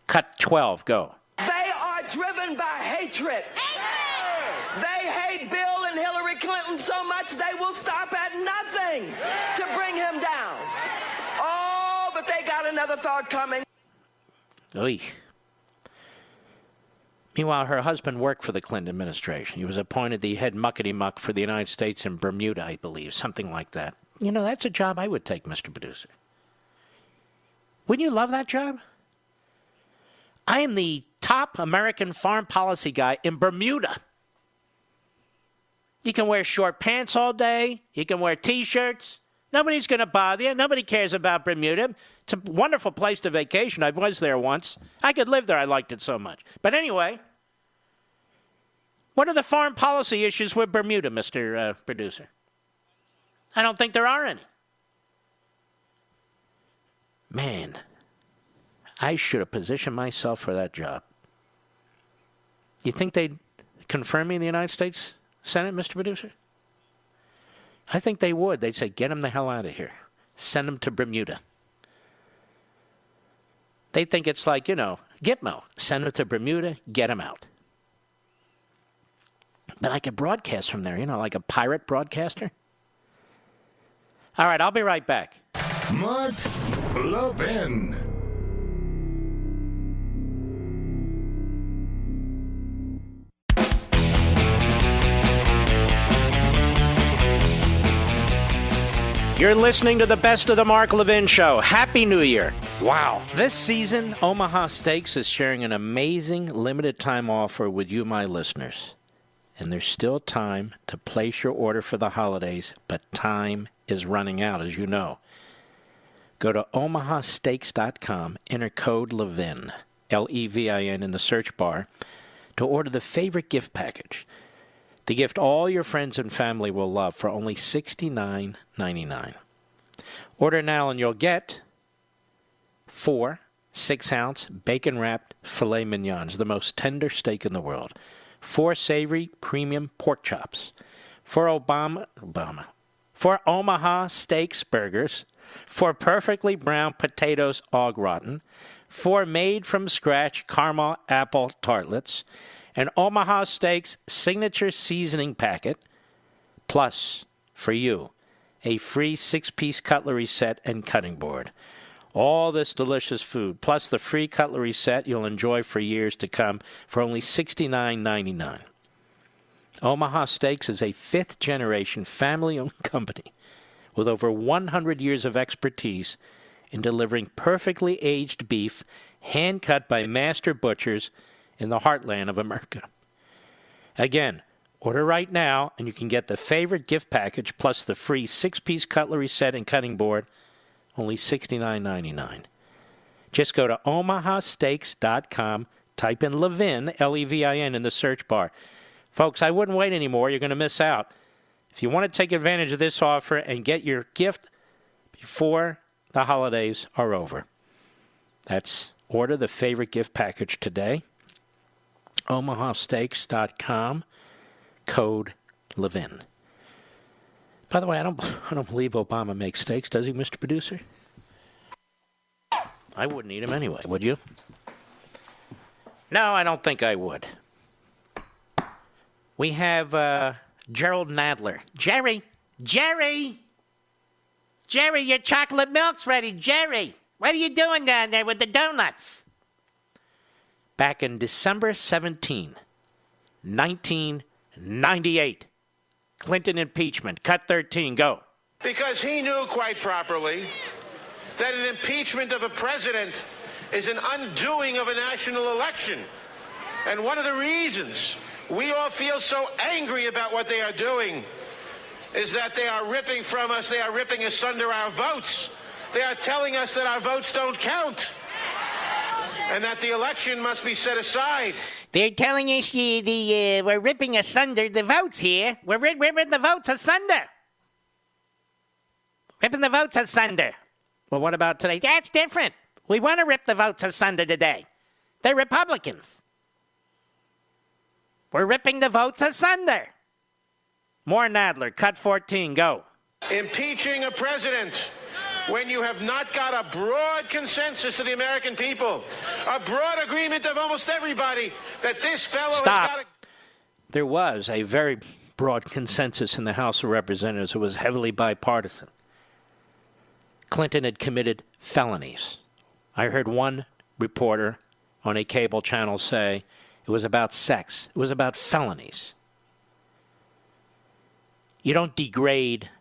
Cut 12, go. They are driven by hatred. They hate Bill and Hillary Clinton so much they will stop at nothing to bring him down. Oh, but they got another thought coming. Oy. Meanwhile, her husband worked for the Clinton administration. He was appointed the head muckety-muck for the United States in Bermuda, I believe, something like that. You know, that's a job I would take, Mr. Producer. Wouldn't you love that job? I am the top American foreign policy guy in Bermuda. You can wear short pants all day. You can wear T-shirts. Nobody's going to bother you. Nobody cares about Bermuda. It's a wonderful place to vacation. I was there once. I could live there. I liked it so much. But anyway, what are the foreign policy issues with Bermuda, Mr. Producer? I don't think there are any. Man, I should have positioned myself for that job. You think they'd confirm me in the United States Senate, Mr. Producer? I think they would. They'd say, get him the hell out of here. Send him to Bermuda. They think it's like, Gitmo. Send him to Bermuda, get him out. But I could broadcast from there, like a pirate broadcaster. All right, I'll be right back. Mark Levin. You're listening to the Best of the Mark Levin Show. Happy New Year. Wow. This season, Omaha Steaks is sharing an amazing limited time offer with you, my listeners. And there's still time to place your order for the holidays, but time is running out, as you know. Go to omahasteaks.com, enter code Levin, Levin, in the search bar to order the favorite gift package. The gift all your friends and family will love for only $69.99. Order now and you'll get 4 6-ounce bacon-wrapped filet mignons, the most tender steak in the world, 4 savory premium pork chops, 4 Omaha Steaks burgers, 4 perfectly brown potatoes au gratin, 4 made-from-scratch caramel apple tartlets, an Omaha Steaks signature seasoning packet, plus, for you, a free 6-piece cutlery set and cutting board. All this delicious food, plus the free cutlery set you'll enjoy for years to come for only $69.99. Omaha Steaks is a 5th-generation family-owned company with over 100 years of expertise in delivering perfectly aged beef hand-cut by master butchers in the heartland of America. Again, order right now, and you can get the favorite gift package plus the free 6-piece cutlery set and cutting board, only $69.99. Just go to omahasteaks.com, type in Levin, Levin, in the search bar. Folks, I wouldn't wait anymore. You're going to miss out. If you want to take advantage of this offer and get your gift before the holidays are over, that's order the favorite gift package today. omahasteaks.com, code Levin. By the way, I don't believe Obama makes steaks, does he, Mr. Producer? I wouldn't eat them anyway, would you? No, I don't think I would. We have Gerald Nadler. Jerry, your chocolate milk's ready. Jerry, what are you doing down there with the donuts? Back in December 17, 1998, Clinton impeachment. Cut 13, go. Because he knew quite properly that an impeachment of a president is an undoing of a national election. And one of the reasons we all feel so angry about what they are doing is that they are ripping from us, they are ripping asunder our votes. They are telling us that our votes don't count and that the election must be set aside. They're telling us we're ripping asunder the votes here. We're ripping the votes asunder. Ripping the votes asunder. Well, what about today? That's different. We want to rip the votes asunder today. They're Republicans. We're ripping the votes asunder. More Nadler. Cut 14. Go. Impeaching a president when you have not got a broad consensus of the American people, a broad agreement of almost everybody that this fellow Stop. has got to... There was a very broad consensus in the House of Representatives. It was heavily bipartisan. Clinton had committed felonies. I heard one reporter on a cable channel say it was about sex. It was about felonies. You don't degrade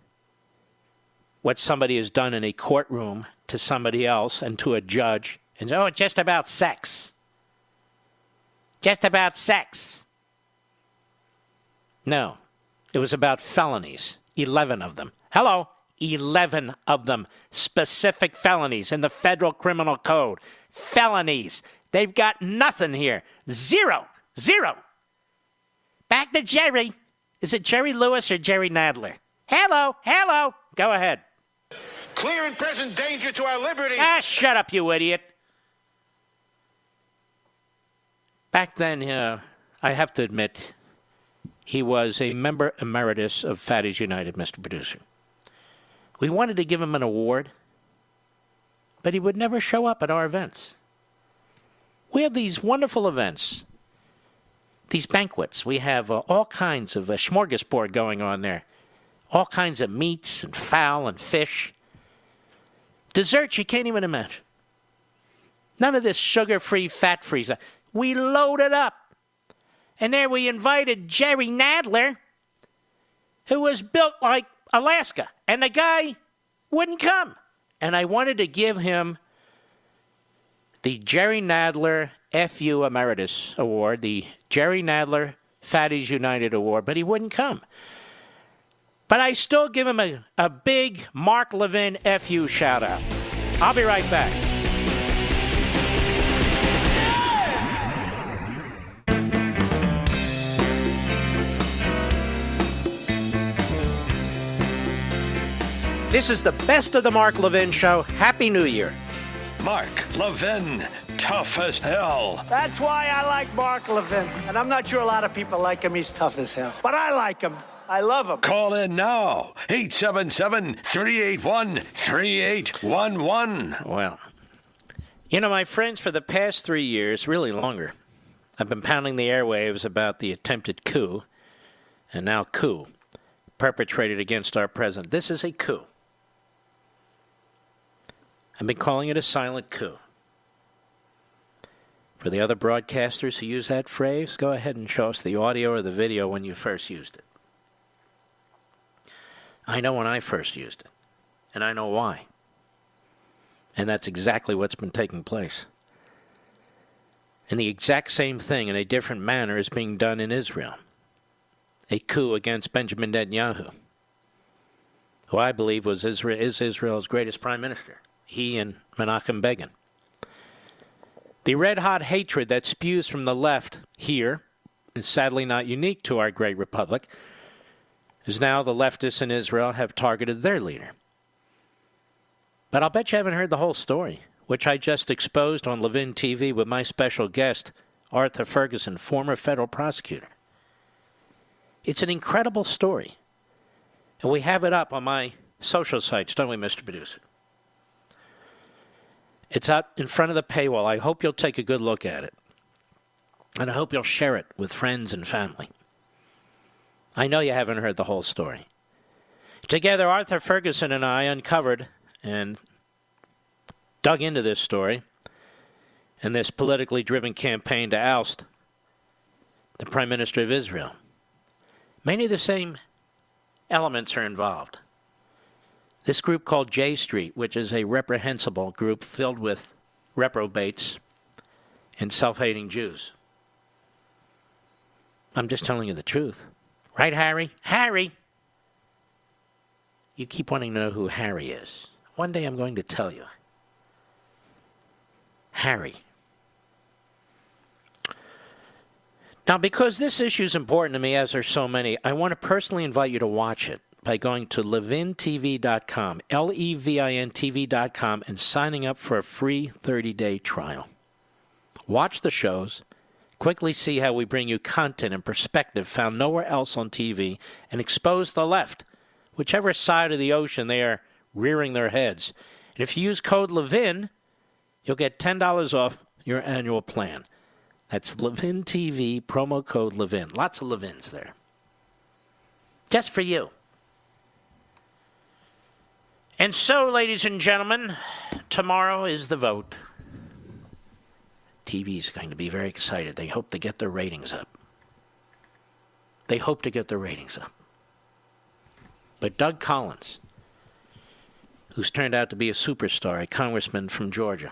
what somebody has done in a courtroom to somebody else and to a judge and say, oh, it's just about sex. Just about sex. No, it was about felonies. 11 of them. Hello, 11 of them. Specific felonies in the federal criminal code. Felonies. They've got nothing here. Zero. Back to Jerry. Is it Jerry Lewis or Jerry Nadler? Hello. Go ahead. Clear and present danger to our liberty. Shut up, you idiot. Back then, I have to admit, he was a member emeritus of Fatties United, Mr. Producer. We wanted to give him an award, but he would never show up at our events. We have these wonderful events, these banquets. We have all kinds of a smorgasbord going on there. All kinds of meats and fowl and fish. Desserts you can't even imagine. None of this sugar-free, fat-free stuff. We loaded up. And there we invited Jerry Nadler, who was built like Alaska. And the guy Wouldn't come. And I wanted to give him the Jerry Nadler FU Emeritus Award, the Jerry Nadler Fatties United Award, but he wouldn't come. But I still give him a big Mark Levin FU shout-out. I'll be right back. This is the best of the Mark Levin Show. Happy New Year. Mark Levin, tough as hell. That's why I like Mark Levin. And I'm not sure a lot of people like him. He's tough as hell. But I like him. I love him. Call in now. 877-381-3811. Well, you know, my friends, for the past 3 years, really longer, I've been pounding the airwaves about the attempted coup, and now coup, perpetrated against our president. This is a coup. I've been calling it a silent coup. For the other broadcasters who use that phrase, go ahead and show us the audio or the video when you first used it. I know when I first used it, and I know why. And that's exactly what's been taking place. And the exact same thing in a different manner is being done in Israel. A coup against Benjamin Netanyahu, who I believe is Israel's greatest prime minister. He and Menachem Begin. The red-hot hatred that spews from the left here is sadly not unique to our great republic, as now the leftists in Israel have targeted their leader. But I'll bet you haven't heard the whole story, which I just exposed on Levin TV with my special guest, Arthur Ferguson, former federal prosecutor. It's an incredible story, and we have it up on my social sites, don't we, Mr. Producer? It's out in front of the paywall. I hope you'll take a good look at it. And I hope you'll share it with friends and family. I know you haven't heard the whole story. Together, Arthur Ferguson and I uncovered and dug into this story and this politically driven campaign to oust the Prime Minister of Israel. Many of the same elements are involved. This group called J Street, which is a reprehensible group filled with reprobates and self-hating Jews. I'm just telling you the truth. Right, Harry? Harry! You keep wanting to know who Harry is. One day I'm going to tell you. Harry. Now, because this issue is important to me, as there's so many, I want to personally invite you to watch it by going to levintv.com, LEVINTV.com, and signing up for a free 30-day trial. Watch the shows, quickly see how we bring you content and perspective found nowhere else on TV, and expose the left, whichever side of the ocean they are rearing their heads. And if you use code LEVIN, you'll get $10 off your annual plan. That's Levin TV, promo code Levin. Lots of Levins there. Just for you. And so, ladies and gentlemen, tomorrow is the vote. TV's going to be very excited. They hope to get their ratings up. They hope to get their ratings up. But Doug Collins, who's turned out to be a superstar, a congressman from Georgia,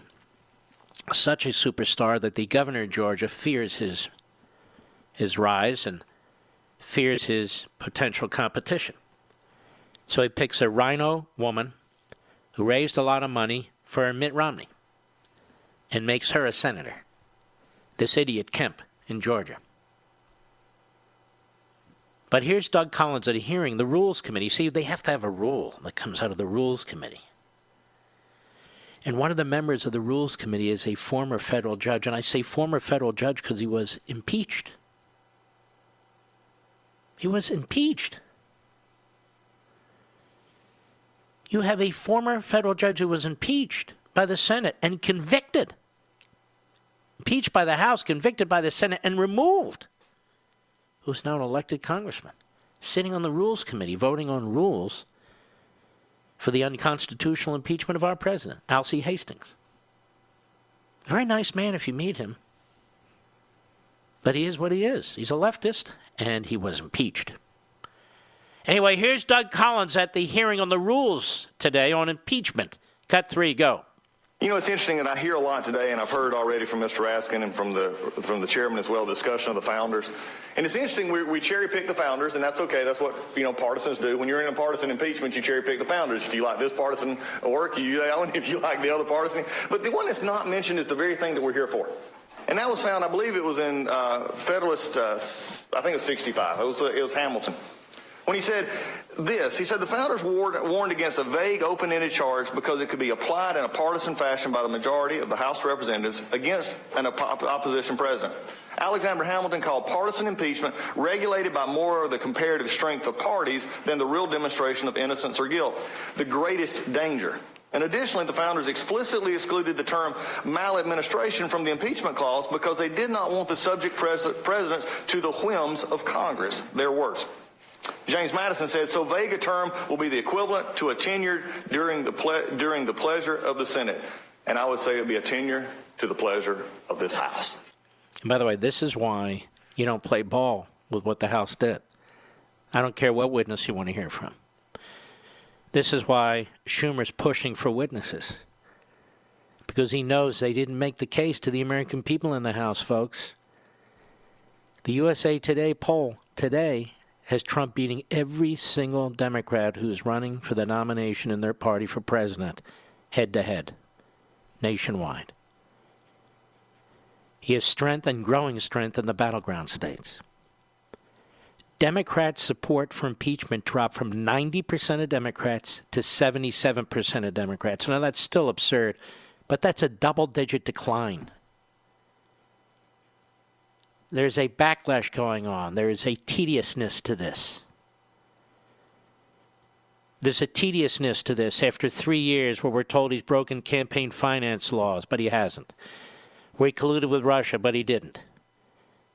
such a superstar that the governor of Georgia fears his rise and fears his potential competition. So he picks a rhino woman who raised a lot of money for Mitt Romney and makes her a senator. This idiot Kemp in Georgia. But here's Doug Collins at a hearing, the Rules Committee. See, they have to have a rule that comes out of the Rules Committee. And one of the members of the Rules Committee is a former federal judge. And I say former federal judge because he was impeached. He was impeached. You have a former federal judge who was impeached by the Senate and convicted. Impeached by the House, convicted by the Senate, and removed. Who's now an elected congressman, sitting on the Rules Committee, voting on rules for the unconstitutional impeachment of our president, Alcee Hastings. Very nice man if you meet him. But he is what he is. He's a leftist, and he was impeached. Anyway, here's Doug Collins at the hearing on the rules today on impeachment. Cut 3, go. You know, it's interesting, and I hear a lot today, and I've heard already from Mr. Raskin and from the chairman as well, the discussion of the founders. And it's interesting, we cherry pick the founders, and that's okay. That's what, partisans do. When you're in a partisan impeachment, you cherry pick the founders. If you like this partisan work, you use that one. If you like the other partisan. But the one that's not mentioned is the very thing that we're here for. And that was found, I believe it was in Federalist, I think it was 65. It was Hamilton. When he said this, he said the founders warned against a vague, open-ended charge because it could be applied in a partisan fashion by the majority of the House of Representatives against an opposition president. Alexander Hamilton called partisan impeachment regulated by more of the comparative strength of parties than the real demonstration of innocence or guilt, the greatest danger. And additionally, the founders explicitly excluded the term maladministration from the impeachment clause because they did not want the subject presidents to the whims of Congress, their words. James Madison said, so vague a term will be the equivalent to a tenure during the pleasure of the Senate. And I would say it would be a tenure to the pleasure of this House. And by the way, this is why you don't play ball with what the House did. I don't care what witness you want to hear from. This is why Schumer's pushing for witnesses. Because he knows they didn't make the case to the American people in the House, folks. The USA Today poll today has Trump beating every single Democrat who's running for the nomination in their party for president, head-to-head, nationwide. He has strength and growing strength in the battleground states. Democrat support for impeachment dropped from 90% of Democrats to 77% of Democrats. Now, that's still absurd, but that's a double-digit decline. There's a backlash going on. There is a tediousness to this. There's a tediousness to this after 3 years where we're told he's broken campaign finance laws, but he hasn't. Where he colluded with Russia, but he didn't.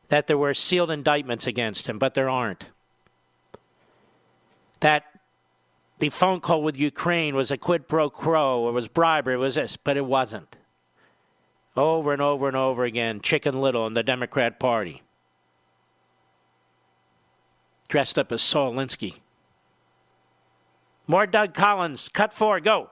That there were sealed indictments against him, but there aren't. That the phone call with Ukraine was a quid pro quo, or was bribery, it was this, but it wasn't. Over and over and over again, Chicken Little in the Democrat Party. Dressed up as Saul Alinsky. More Doug Collins. Cut 4, go.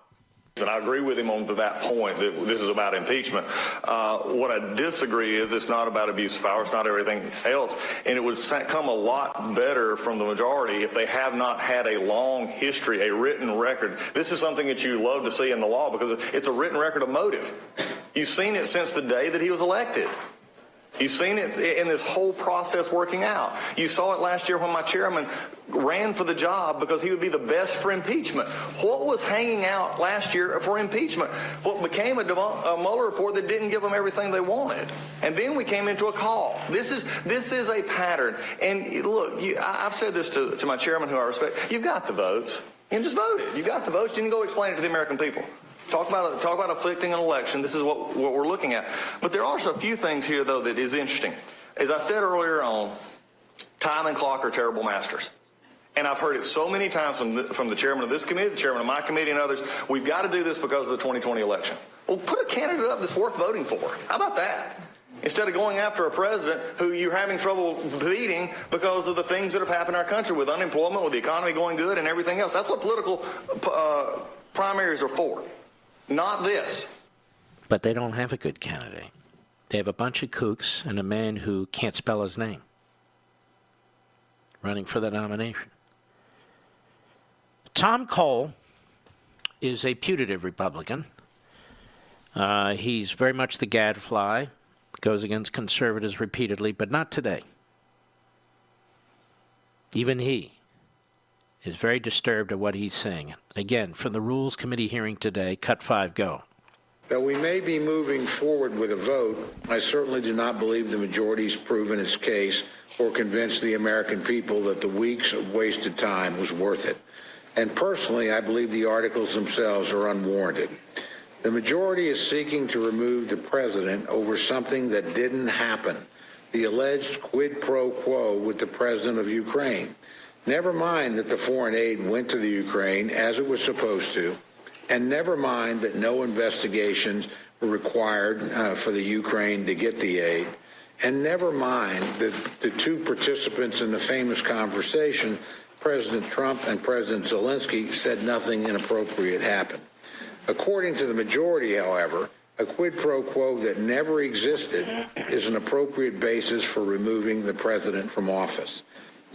And I agree with him on to that point that this is about impeachment. What I disagree is it's not about abuse of power. It's not everything else. And it would come a lot better from the majority if they have not had a long history, a written record. This is something that you love to see in the law because it's a written record of motive. You've seen it since the day that he was elected. You've seen it in this whole process working out. You saw it last year when my chairman ran for the job because he would be the best for impeachment. What was hanging out last year for impeachment? What became a Mueller report that didn't give them everything they wanted. And then we came into a call. This is a pattern. And look, I've said this to my chairman, who I respect. You've got the votes. You just vote it. You got the votes. You can go explain it to the American people. Talk about afflicting an election. This is what we're looking at. But there are a few things here, though, that is interesting. As I said earlier on, time and clock are terrible masters. And I've heard it so many times from the chairman of this committee, the chairman of my committee, and others. We've got to do this because of the 2020 election. Well, put a candidate up that's worth voting for. How about that? Instead of going after a president who you're having trouble beating because of the things that have happened in our country with unemployment, with the economy going good, and everything else. That's what political primaries are for. Not this. But they don't have a good candidate. They have a bunch of kooks and a man who can't spell his name running for the nomination. Tom Cole is a putative Republican. He's very much the gadfly, goes against conservatives repeatedly, but not today. Even he is very disturbed at what he's saying. Again, from the Rules Committee hearing today, cut 5, go. Though we may be moving forward with a vote, I certainly do not believe the majority's proven its case or convinced the American people that the weeks of wasted time was worth it. And personally, I believe the articles themselves are unwarranted. The majority is seeking to remove the president over something that didn't happen, the alleged quid pro quo with the president of Ukraine. Never mind that the foreign aid went to the Ukraine as it was supposed to, and never mind that no investigations were required for the Ukraine to get the aid, and never mind that the two participants in the famous conversation President Trump and President Zelensky said nothing inappropriate happened. According to the majority, however, a quid pro quo that never existed is an appropriate basis for removing the president from office.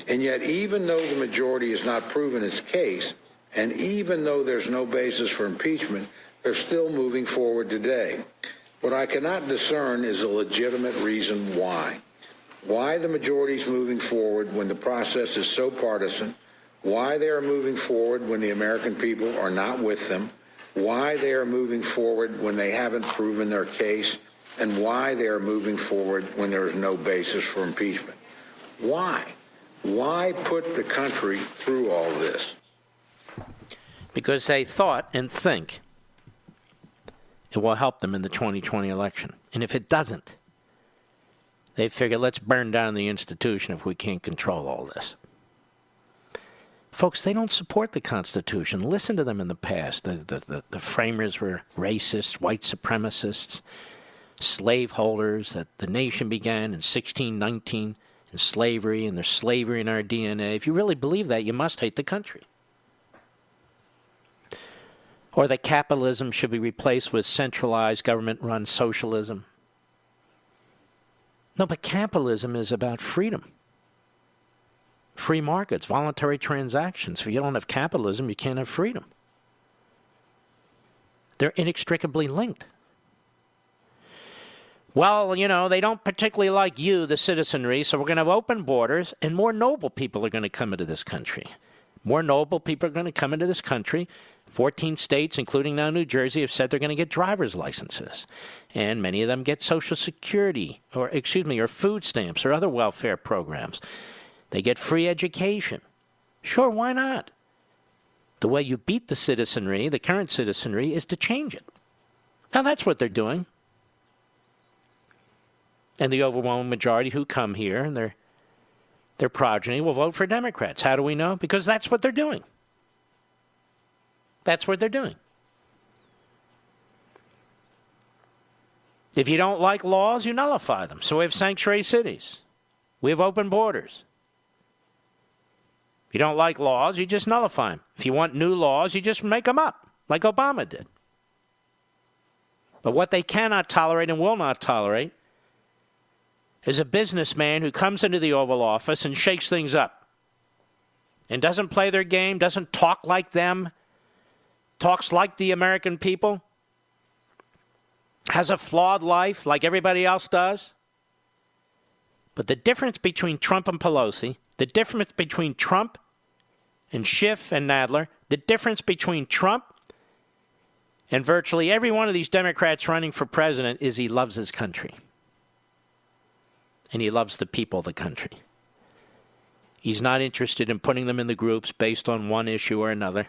And yet, even though the majority has not proven its case, and even though there's no basis for impeachment, they're still moving forward today. What I cannot discern is a legitimate reason why. Why the majority is moving forward when the process is so partisan, why they are moving forward when the American people are not with them, why they are moving forward when they haven't proven their case, and why they are moving forward when there is no basis for impeachment. Why? Why put the country through all this? Because they thought and think it will help them in the 2020 election. And if it doesn't, they figure, let's burn down the institution if we can't control all this. Folks, they don't support the Constitution. Listen to them in the past. The framers were racists, white supremacists, slaveholders, that the nation began in 1619 in slavery, and there's slavery in our DNA. If you really believe that, you must hate the country. Or that capitalism should be replaced with centralized government-run socialism. No, but capitalism is about freedom. Free markets, voluntary transactions. If you don't have capitalism, you can't have freedom. They're inextricably linked. Well, you know, they don't particularly like you, the citizenry, so we're going to have open borders, and more noble people are going to come into this country. More noble people are going to come into this country. 14 states, including now New Jersey, have said they're going to get driver's licenses. And many of them get Social Security, or food stamps or other welfare programs. They get free education. Sure, why not? The way you beat the citizenry, the current citizenry, is to change it. Now, that's what they're doing. And the overwhelming majority who come here and their progeny will vote for Democrats. How do we know? Because that's what they're doing. That's what they're doing. If you don't like laws, you nullify them. So we have sanctuary cities. We have open borders. If you don't like laws, you just nullify them. If you want new laws, you just make them up, like Obama did. But what they cannot tolerate and will not tolerate is a businessman who comes into the Oval Office and shakes things up and doesn't play their game, doesn't talk like them, talks like the American people, has a flawed life like everybody else does. But the difference between Trump and Pelosi, the difference between Trump and Schiff and Nadler, the difference between Trump and virtually every one of these Democrats running for president is he loves his country. And he loves the people of the country. He's not interested in putting them in the groups based on one issue or another.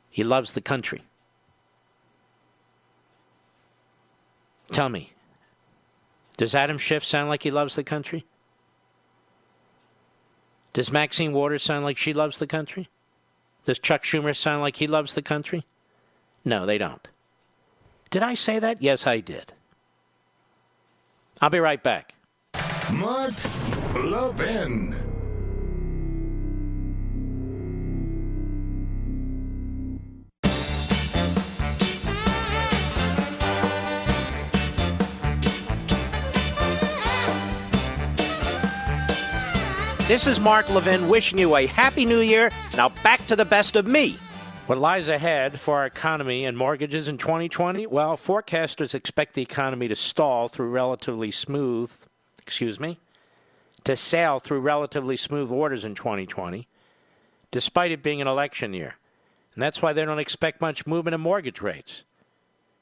He loves the country. Tell me, does Adam Schiff sound like he loves the country? Does Maxine Waters sound like she loves the country? Does Chuck Schumer sound like he loves the country? No, they don't. Did I say that? Yes, I did. I'll be right back. Mark Levin. This is Mark Levin wishing you a happy new year. Now back to the best of me. What lies ahead for our economy and mortgages in 2020? Well, forecasters expect the economy to sail through relatively smooth waters in 2020, despite it being an election year. And that's why they don't expect much movement in mortgage rates.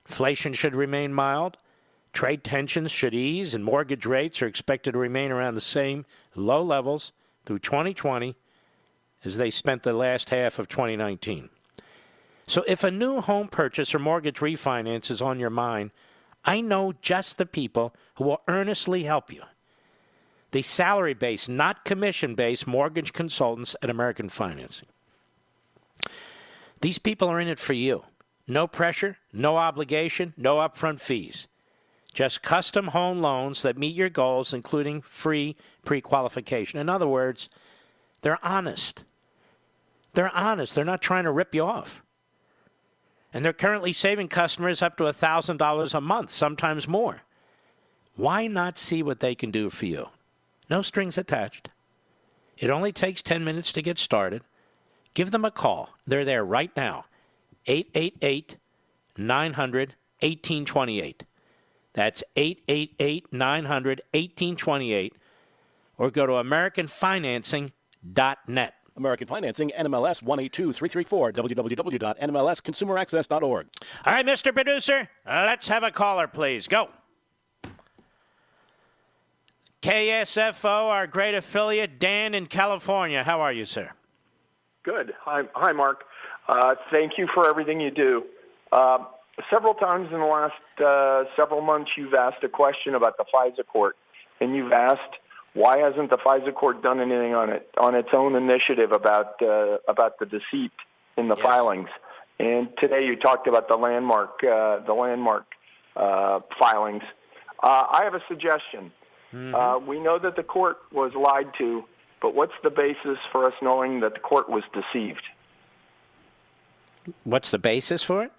Inflation should remain mild, trade tensions should ease, and mortgage rates are expected to remain around the same low levels through 2020 as they spent the last half of 2019. So if a new home purchase or mortgage refinance is on your mind, I know just the people who will earnestly help you. The salary-based, not commission-based mortgage consultants at American Financing. These people are in it for you. No pressure, no obligation, no upfront fees. Just custom home loans that meet your goals, including free pre-qualification. In other words, They're honest. They're honest. They're not trying to rip you off. And they're currently saving customers up to $1,000 a month, sometimes more. Why not see what they can do for you? No strings attached. It only takes 10 minutes to get started. Give them a call. They're there right now. 888-900-1828. That's 888-900-1828. Or go to AmericanFinancing.net. American Financing, NMLS 182334, www.nmlsconsumeraccess.org. All right, Mr. Producer, let's have a caller, please. Go. KSFO, our great affiliate, Dan in California. How are you, sir? Good. Hi, Mark. Thank you for everything you do. Several times in the last several months, you've asked a question about the FISA court, and you've asked, why hasn't the FISA court done anything on its own initiative about the deceit in the filings? And today you talked about the landmark filings. I have a suggestion. Mm-hmm. We know that the court was lied to, but what's the basis for us knowing that the court was deceived? What's the basis for it?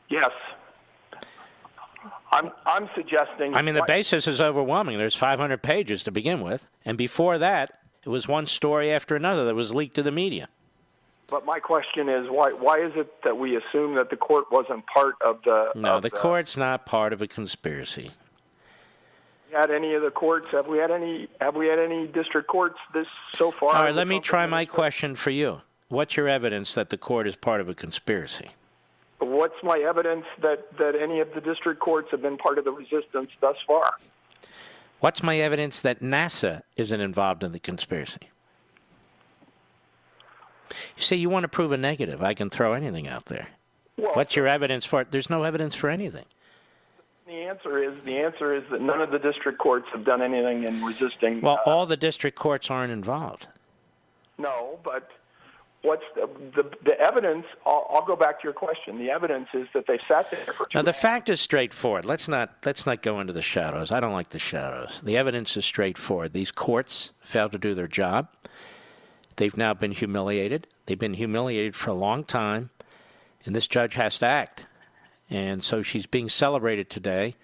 Yes. I'm suggesting... I mean, the basis is overwhelming. There's 500 pages to begin with. And before that, it was one story after another that was leaked to the media. But my question is, why is it that we assume that the court wasn't part of the... No, the court's not part of a conspiracy. Have we had any district courts this so far? All right, let me try my question for you. What's your evidence that the court is part of a conspiracy? What's my evidence that any of the district courts have been part of the resistance thus far? What's my evidence that NASA isn't involved in the conspiracy? You see, you want to prove a negative. I can throw anything out there. Well, what's your evidence for it? There's no evidence for anything. The answer is that none of the district courts have done anything in resisting. Well, all the district courts aren't involved. No, but what's the evidence? I'll go back to your question. The evidence is that they sat there for 2 Now, the fact is straightforward. Let's not go into the shadows. I don't like the shadows. The evidence is straightforward. These courts failed to do their job. They've now been humiliated. They've been humiliated for a long time, and this judge has to act. And so she's being celebrated today,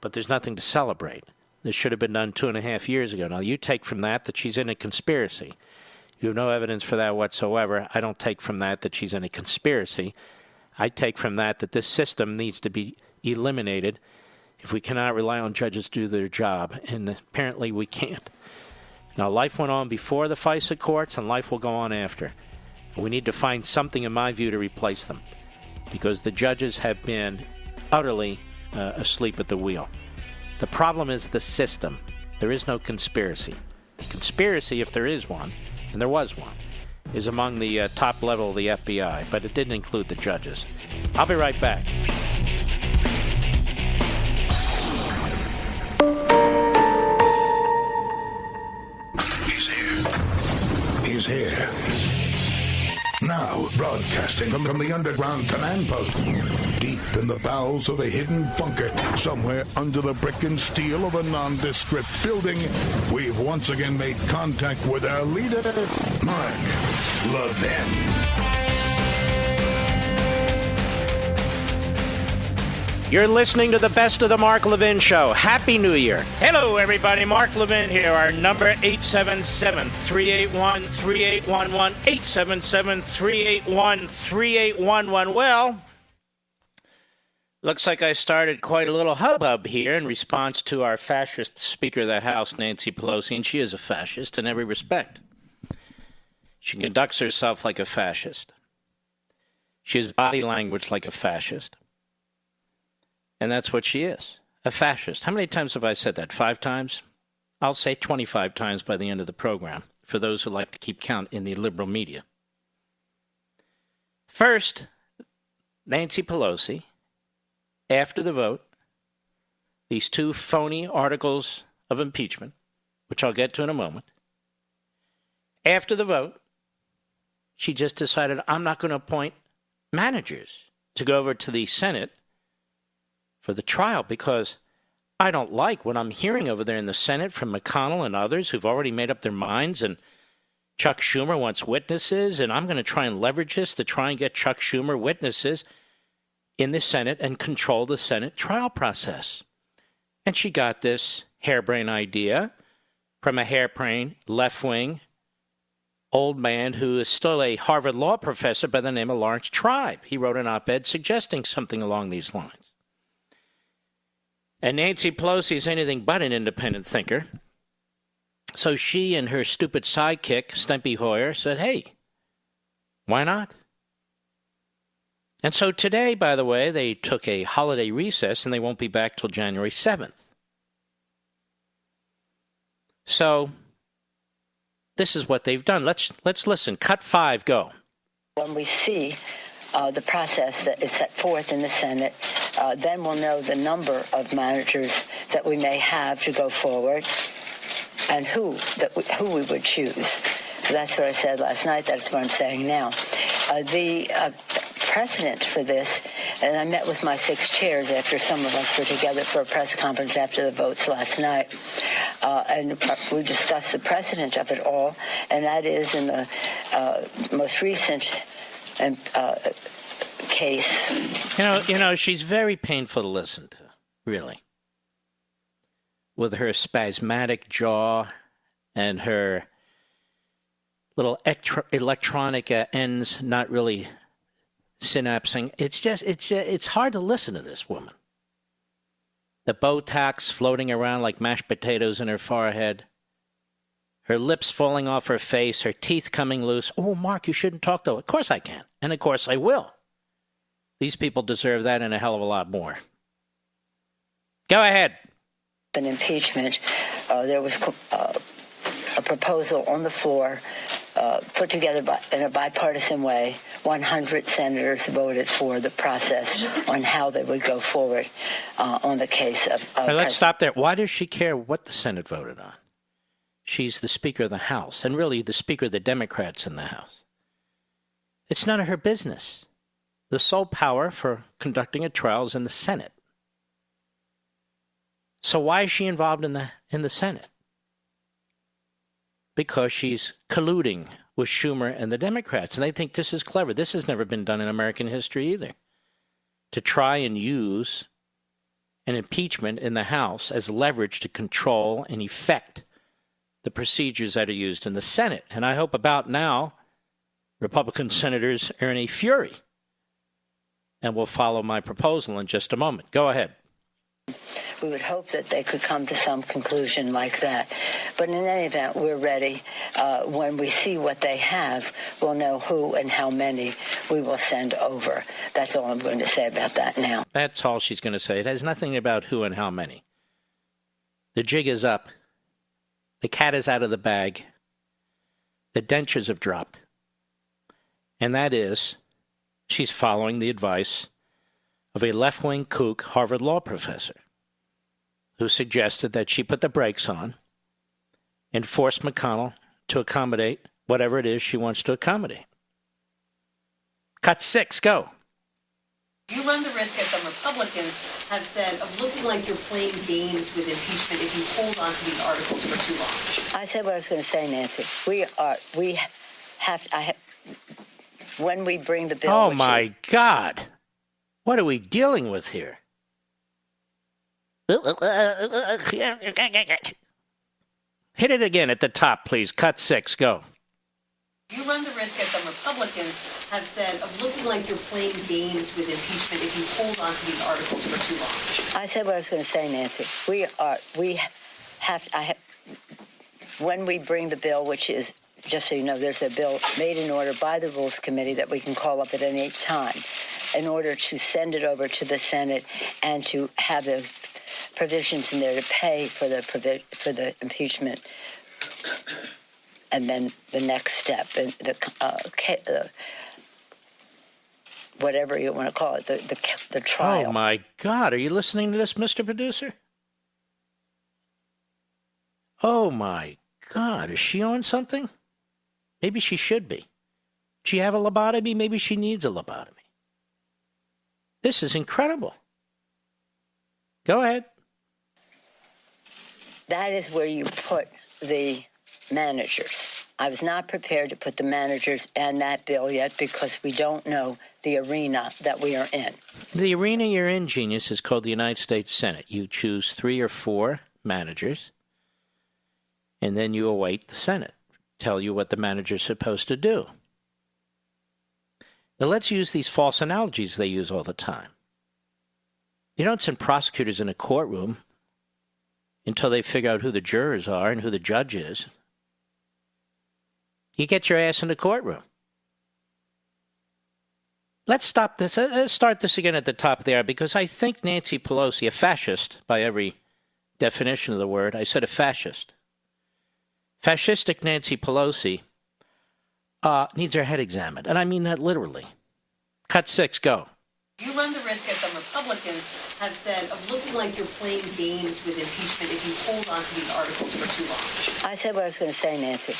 but there's nothing to celebrate. This should have been done 2.5 years ago. Now, you take from that she's in a conspiracy. You have no evidence for that whatsoever. I don't take from that she's in a conspiracy. I take from that this system needs to be eliminated if we cannot rely on judges to do their job, and apparently we can't. Now, life went on before the FISA courts, and life will go on after. We need to find something, in my view, to replace them, because the judges have been utterly asleep at the wheel. The problem is the system. There is no conspiracy. The conspiracy, if there is one, and there was one, is among the top level of the FBI, but it didn't include the judges. I'll be right back. He's here. Now, broadcasting from the underground command post, deep in the bowels of a hidden bunker, somewhere under the brick and steel of a nondescript building, we've once again made contact with our leader, Mark Levin. You're listening to the best of the Mark Levin Show. Happy New Year. Hello, everybody. Mark Levin here. Our number, 877-381-3811, 877-381-3811. Well, looks like I started quite a little hubbub here in response to our fascist Speaker of the House, Nancy Pelosi, and she is a fascist in every respect. She conducts herself like a fascist. She has body language like a fascist. And that's what she is, a fascist. How many times have I said that? 5 times? I'll say 25 times by the end of the program, for those who like to keep count in the liberal media. First, Nancy Pelosi, after the vote, these 2 phony articles of impeachment, which I'll get to in a moment. After the vote, she just decided, I'm not going to appoint managers to go over to the Senate for the trial, because I don't like what I'm hearing over there in the Senate from McConnell and others who've already made up their minds, and Chuck Schumer wants witnesses, and I'm going to try and leverage this to try and get Chuck Schumer witnesses in the Senate and control the Senate trial process. And she got this harebrained idea from a harebrained left-wing old man who is still a Harvard law professor by the name of Lawrence Tribe. He wrote an op-ed suggesting something along these lines. And Nancy Pelosi is anything but an independent thinker. So she and her stupid sidekick, Steny Hoyer, said, hey, why not? And so today, by the way, they took a holiday recess and they won't be back till January 7th. So this is what they've done. Let's listen. Cut 5, go. When we see the process that is set forth in the Senate, then we'll know the number of managers that we may have to go forward and who we would choose. So that's what I said last night. That's what I'm saying now. The precedent for this, and I met with my 6 chairs after some of us were together for a press conference after the votes last night, and we discussed the precedent of it all, and that is in the most recent case. You know, she's very painful to listen to, really. With her spasmodic jaw and her little electronic ends not really synapsing. It's hard to listen to this woman. The Botox floating around like mashed potatoes in her forehead. Her lips falling off her face, her teeth coming loose. Oh, Mark, you shouldn't talk to her. Of course I can. And of course I will. These people deserve that and a hell of a lot more. Go ahead. An impeachment, there was a proposal on the floor put together in a bipartisan way. 100 senators voted for the process on how they would go forward on the case of... let's stop there. Why does she care what the Senate voted on? She's the Speaker of the House, and really the Speaker of the Democrats in the House. It's none of her business. The sole power for conducting a trial is in the Senate. So why is she involved in the Senate? Because she's colluding with Schumer and the Democrats, and they think this is clever. This has never been done in American history either. To try and use an impeachment in the House as leverage to control and effect the procedures that are used in the Senate. And I hope about now, Republican senators are in a fury and will follow my proposal in just a moment. Go ahead. We would hope that they could come to some conclusion like that. But in any event, we're ready. When we see what they have, we'll know who and how many we will send over. That's all I'm going to say about that now. That's all she's going to say. It has nothing about who and how many. The jig is up. The cat is out of the bag. The dentures have dropped. And that is, she's following the advice of a left-wing kook Harvard law professor who suggested that she put the brakes on and force McConnell to accommodate whatever it is she wants to accommodate. Cut 6, go. You run the risk, as some Republicans have said, of looking like you're playing games with impeachment if you hold on to these articles for too long. I said what I was going to say, Nancy. When we bring the bill... Oh, my God. What are we dealing with here? Hit it again at the top, please. Cut 6, go. You run the risk, as some Republicans have said, of looking like you're playing games with impeachment if you hold on to these articles for too long. I said what I was going to say, Nancy. When we bring the bill, which is, just so you know, there's a bill made in order by the Rules Committee that we can call up at any time in order to send it over to the Senate and to have the provisions in there to pay for the impeachment. And then the next step, the whatever you want to call it, the trial. Oh, my God. Are you listening to this, Mr. Producer? Oh, my God. Is she on something? Maybe she should be. Does she have a lobotomy? Maybe she needs a lobotomy. This is incredible. Go ahead. That is where you put the managers. I was not prepared to put the managers and that bill yet because we don't know the arena that we are in. The arena you're in, genius, is called the United States Senate. You choose 3 or 4 managers, and then you await the Senate tell you what the manager's supposed to do. Now let's use these false analogies they use all the time. You don't send prosecutors in a courtroom until they figure out who the jurors are and who the judge is. You get your ass in the courtroom. Let's stop this. Let's start this again at the top of the hour, because I think Nancy Pelosi, a fascist by every definition of the word, I said a fascist. Fascistic Nancy Pelosi needs her head examined. And I mean that literally. Cut 6, go. You run the risk, as some Republicans have said, of looking like you're playing games with impeachment if you hold on to these articles for too long. I said what I was going to say, Nancy.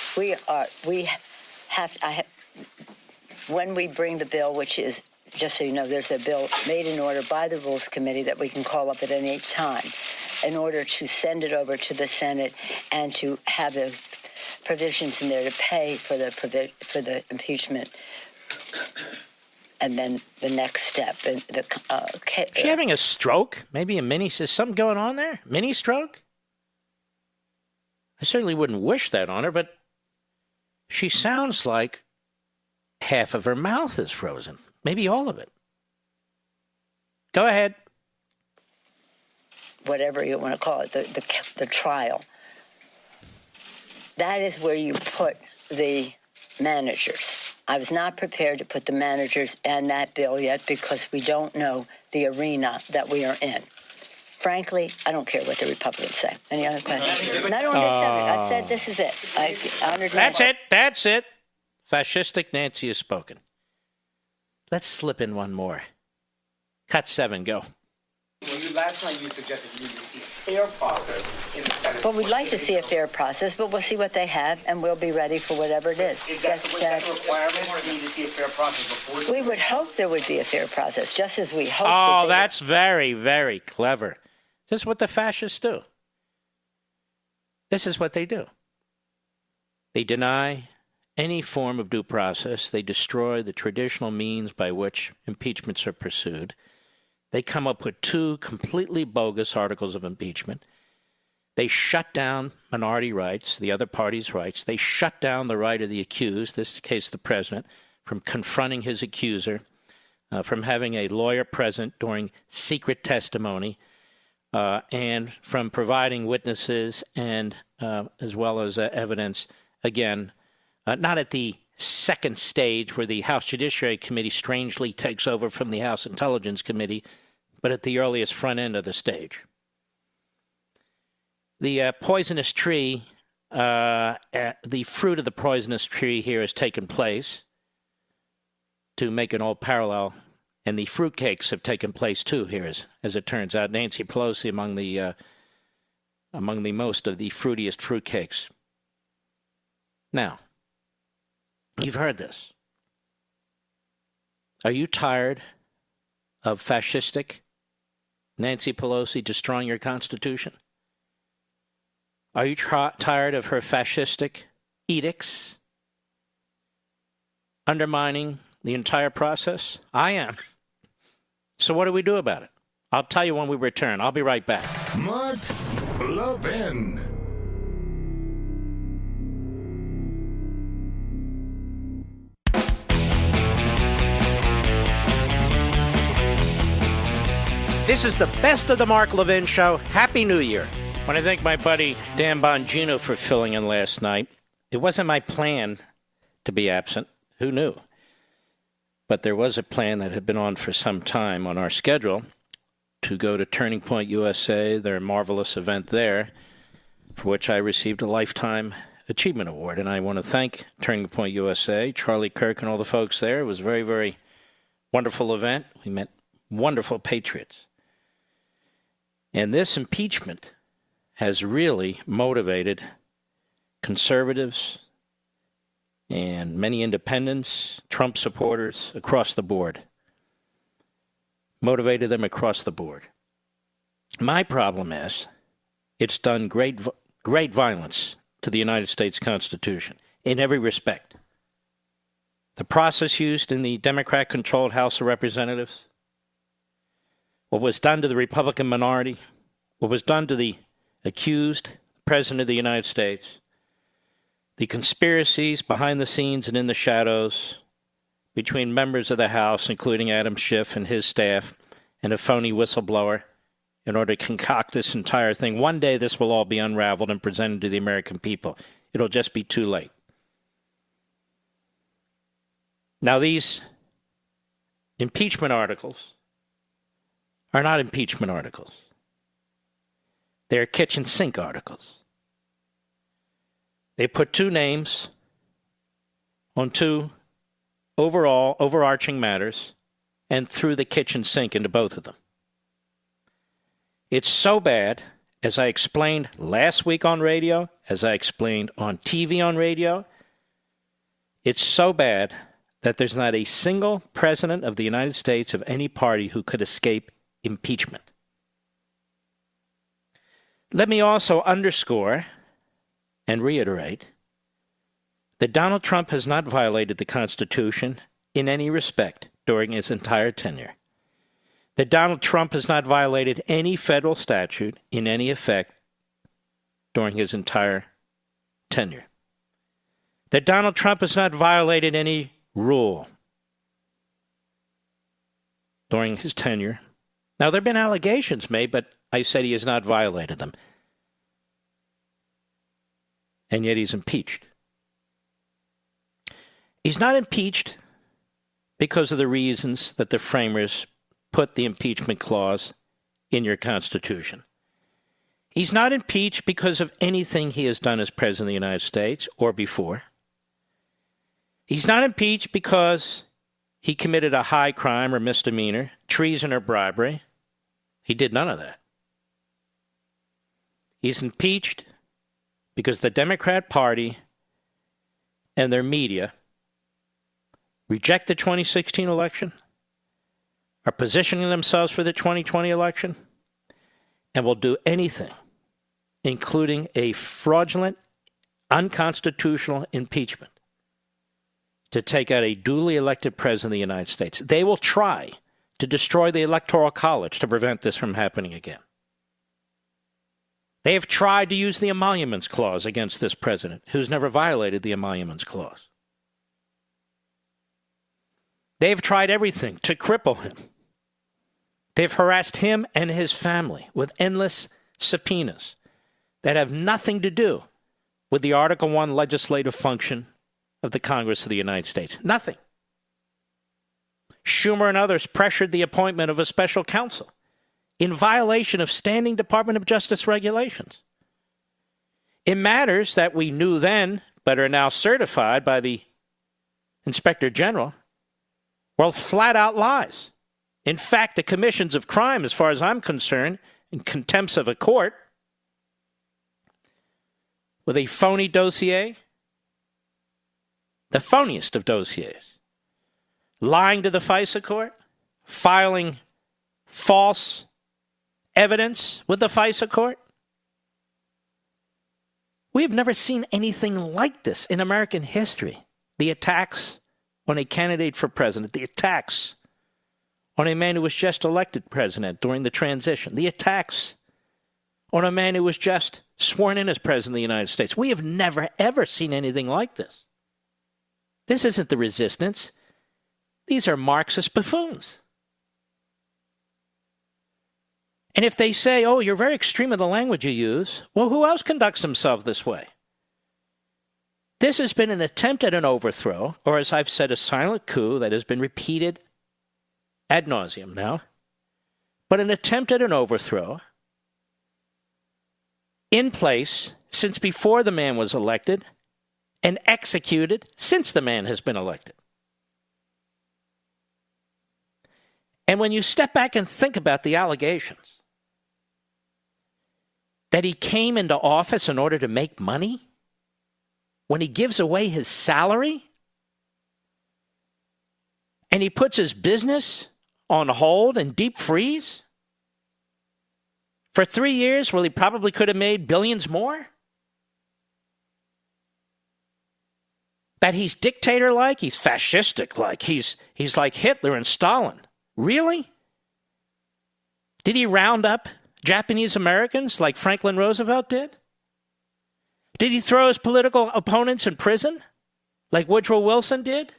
When we bring the bill, which is, just so you know, there's a bill made in order by the Rules Committee that we can call up at any time in order to send it over to the Senate and to have the provisions in there to pay for the impeachment. And then the next step. Is she having a stroke? Maybe a mini? Is something going on there? Mini stroke? I certainly wouldn't wish that on her, but she sounds like half of her mouth is frozen. Maybe all of it. Go ahead. Whatever you want to call it, the trial. That is where you put the managers. I was not prepared to put the managers and that bill yet because we don't know the arena that we are in. Frankly, I don't care what the Republicans say. Any other questions? Not on this subject. I've said this is it. I honored That's it. Fascistic Nancy has spoken. Let's slip in one more. Cut 7, go. Last night you suggested you need to see a fair process in the Senate. Well, we'd like to see a fair process, but we'll see what they have, and we'll be ready for whatever it is. Is that a requirement, or do you need to see a fair process before? We would hope there would be a fair process, just as we hope. Oh, that's very, very clever. This is what the fascists do. This is what they do. They deny any form of due process. They destroy the traditional means by which impeachments are pursued. They come up with 2 completely bogus articles of impeachment. They shut down minority rights, the other party's rights. They shut down the right of the accused, this case the president, from confronting his accuser, from having a lawyer present during secret testimony, and from providing witnesses and as well as evidence, again, not at the second stage where the House Judiciary Committee strangely takes over from the House Intelligence Committee, but at the earliest front end of the stage. The poisonous tree, the fruit of the poisonous tree here has taken place, to make an old parallel, and the fruitcakes have taken place too here, as it turns out. Nancy Pelosi among the most of the fruitiest fruitcakes. Now, you've heard this. Are you tired of fascistic Nancy Pelosi destroying your Constitution? Are you tired of her fascistic edicts undermining the entire process? I am. So what do we do about it? I'll tell you when we return. I'll be right back. Mark Levin. This is the best of the Mark Levin Show. Happy New Year. I want to thank my buddy Dan Bongino for filling in last night. It wasn't my plan to be absent. Who knew? But there was a plan that had been on for some time on our schedule to go to Turning Point USA, their marvelous event there, for which I received a Lifetime Achievement Award. And I want to thank Turning Point USA, Charlie Kirk, and all the folks there. It was a very, very wonderful event. We met wonderful patriots. And this impeachment has really motivated conservatives and many independents, Trump supporters across the board. Motivated them across the board. My problem is it's done great violence to the United States Constitution. in every respect. The process used in the Democrat-controlled House of Representatives, what was done to the Republican minority, what was done to the accused President of the United States, the conspiracies behind the scenes and in the shadows between members of the House, including Adam Schiff and his staff, and a phony whistleblower, in order to concoct this entire thing. One day this will all be unraveled and presented to the American people. It'll just be too late. Now, these impeachment articles are not impeachment articles. They're kitchen sink articles. They put two names on two overarching matters and threw the kitchen sink into both of them. It's so bad, as I explained last week on radio, as I explained on TV on radio, it's so bad that there's not a single president of the United States of any party who could escape impeachment. Let me also underscore and reiterate that Donald Trump has not violated the Constitution in any respect during his entire tenure. That Donald Trump has not violated any federal statute in any effect during his entire tenure. That Donald Trump has not violated any rule during his tenure. Now, there have been allegations made, but I said he has not violated them. And yet he's impeached. He's not impeached because of the reasons that the framers put the impeachment clause in your Constitution. He's not impeached because of anything he has done as President of the United States or before. He's not impeached because he committed a high crime or misdemeanor, treason or bribery. He did none of that. He's impeached because the Democrat Party and their media reject the 2016 election, are positioning themselves for the 2020 election, and will do anything, including a fraudulent, unconstitutional impeachment, to take out a duly elected president of the United States. They will try to destroy the Electoral College to prevent this from happening again. They have tried to use the Emoluments Clause against this president, who's never violated the Emoluments Clause. They've tried everything to cripple him. They've harassed him and his family with endless subpoenas that have nothing to do with the Article 1 legislative function of the Congress of the United States. Nothing. Schumer and others pressured the appointment of a special counsel in violation of standing Department of Justice regulations. In matters that we knew then, but are now certified by the Inspector General, were flat-out lies. In fact, the commissions of crime, as far as I'm concerned, in contempt of a court, with a phony dossier, the phoniest of dossiers, lying to the FISA court, filing false evidence with the FISA court. We have never seen anything like this in American history. The attacks on a candidate for president, the attacks on a man who was just elected president during the transition, the attacks on a man who was just sworn in as president of the United States. We have never, ever seen anything like this. This isn't the resistance. These are Marxist buffoons. And if they say, oh, you're very extreme in the language you use, well, who else conducts himself this way? This has been an attempt at an overthrow, or as I've said, a silent coup that has been repeated ad nauseum now, but an attempt at an overthrow in place since before the man was elected and executed since the man has been elected. And when you step back and think about the allegations that he came into office in order to make money, when he gives away his salary and he puts his business on hold and deep freeze for 3 years, well, he probably could have made billions more. That he's dictator-like, he's fascistic-like, he's like Hitler and Stalin. Really? Did he round up Japanese Americans like Franklin Roosevelt did? Did he throw his political opponents in prison like Woodrow Wilson did?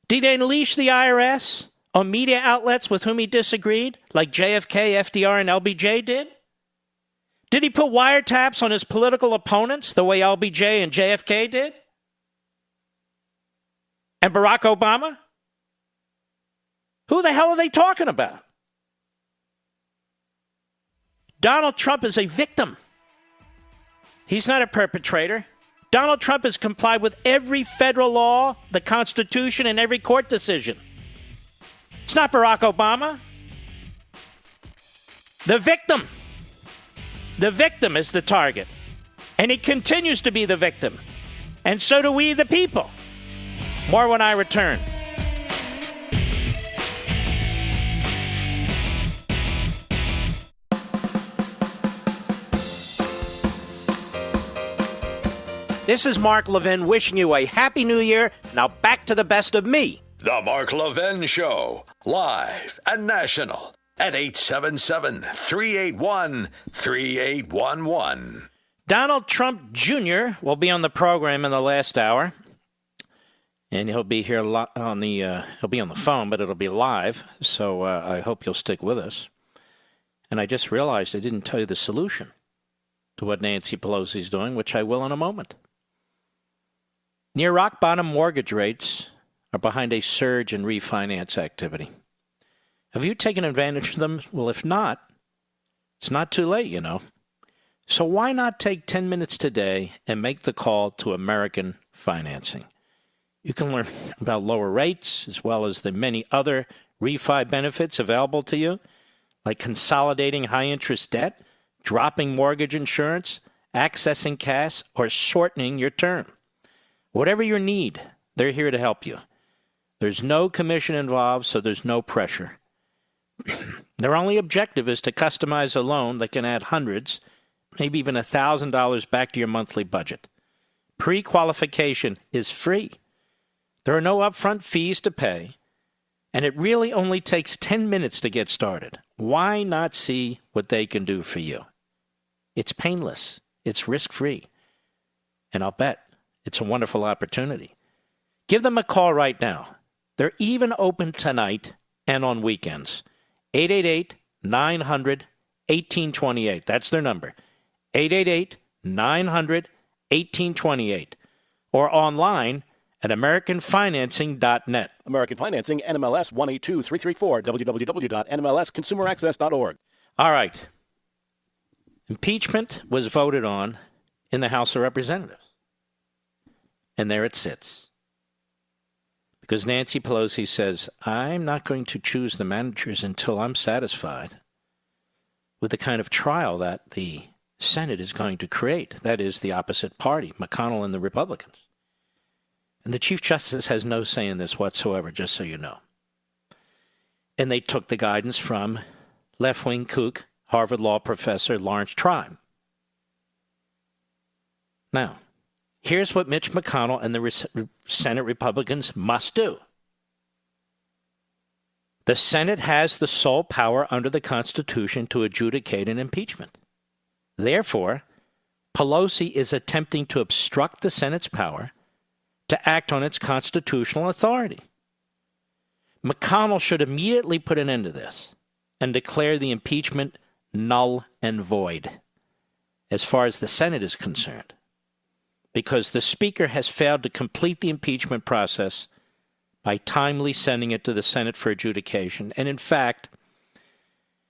Did he unleash the IRS on media outlets with whom he disagreed like JFK, FDR, and LBJ did? Did he put wiretaps on his political opponents the way LBJ and JFK did? And Barack Obama? Who the hell are they talking about? Donald Trump is a victim. He's not a perpetrator. Donald Trump has complied with every federal law, the Constitution, and every court decision. It's not Barack Obama. The victim. The victim is the target. And he continues to be the victim. And so do we, the people. More when I return. This is Mark Levin wishing you a happy new year. Now back to the best of me. The Mark Levin Show, live and national at 877-381-3811. Donald Trump Jr. will be on the program in the last hour. And he'll be here he'll be on the phone, but it'll be live. So I hope you'll stick with us. And I just realized I didn't tell you the solution to what Nancy Pelosi's doing, which I will in a moment. Near rock bottom mortgage rates are behind a surge in refinance activity. Have you taken advantage of them? Well, if not, it's not too late, you know. So why not take 10 minutes today and make the call to American Financing? You can learn about lower rates as well as the many other refi benefits available to you, like consolidating high-interest debt, dropping mortgage insurance, accessing cash, or shortening your term. Whatever your need, they're here to help you. There's no commission involved, so there's no pressure. Their only objective is to customize a loan that can add hundreds, maybe even $1,000 back to your monthly budget. Pre-qualification is free. There are no upfront fees to pay, and it really only takes 10 minutes to get started. Why not see what they can do for you? It's painless. It's risk-free. And I'll bet it's a wonderful opportunity. Give them a call right now. They're even open tonight and on weekends. 888-900-1828. That's their number. 888-900-1828. Or online at AmericanFinancing.net. American Financing, NMLS 182334, www.nmlsconsumeraccess.org. All right. Impeachment was voted on in the House of Representatives. And there it sits. Because Nancy Pelosi says, I'm not going to choose the managers until I'm satisfied with the kind of trial that the Senate is going to create. That is the opposite party, McConnell and the Republicans. And the Chief Justice has no say in this whatsoever, just so you know. And they took the guidance from left-wing kook, Harvard Law professor Lawrence Tribe. Now, here's what Mitch McConnell and the Senate Republicans must do. The Senate has the sole power under the Constitution to adjudicate an impeachment. Therefore, Pelosi is attempting to obstruct the Senate's power to act on its constitutional authority. McConnell should immediately put an end to this and declare the impeachment null and void as far as the Senate is concerned, because the Speaker has failed to complete the impeachment process by timely sending it to the Senate for adjudication. And in fact,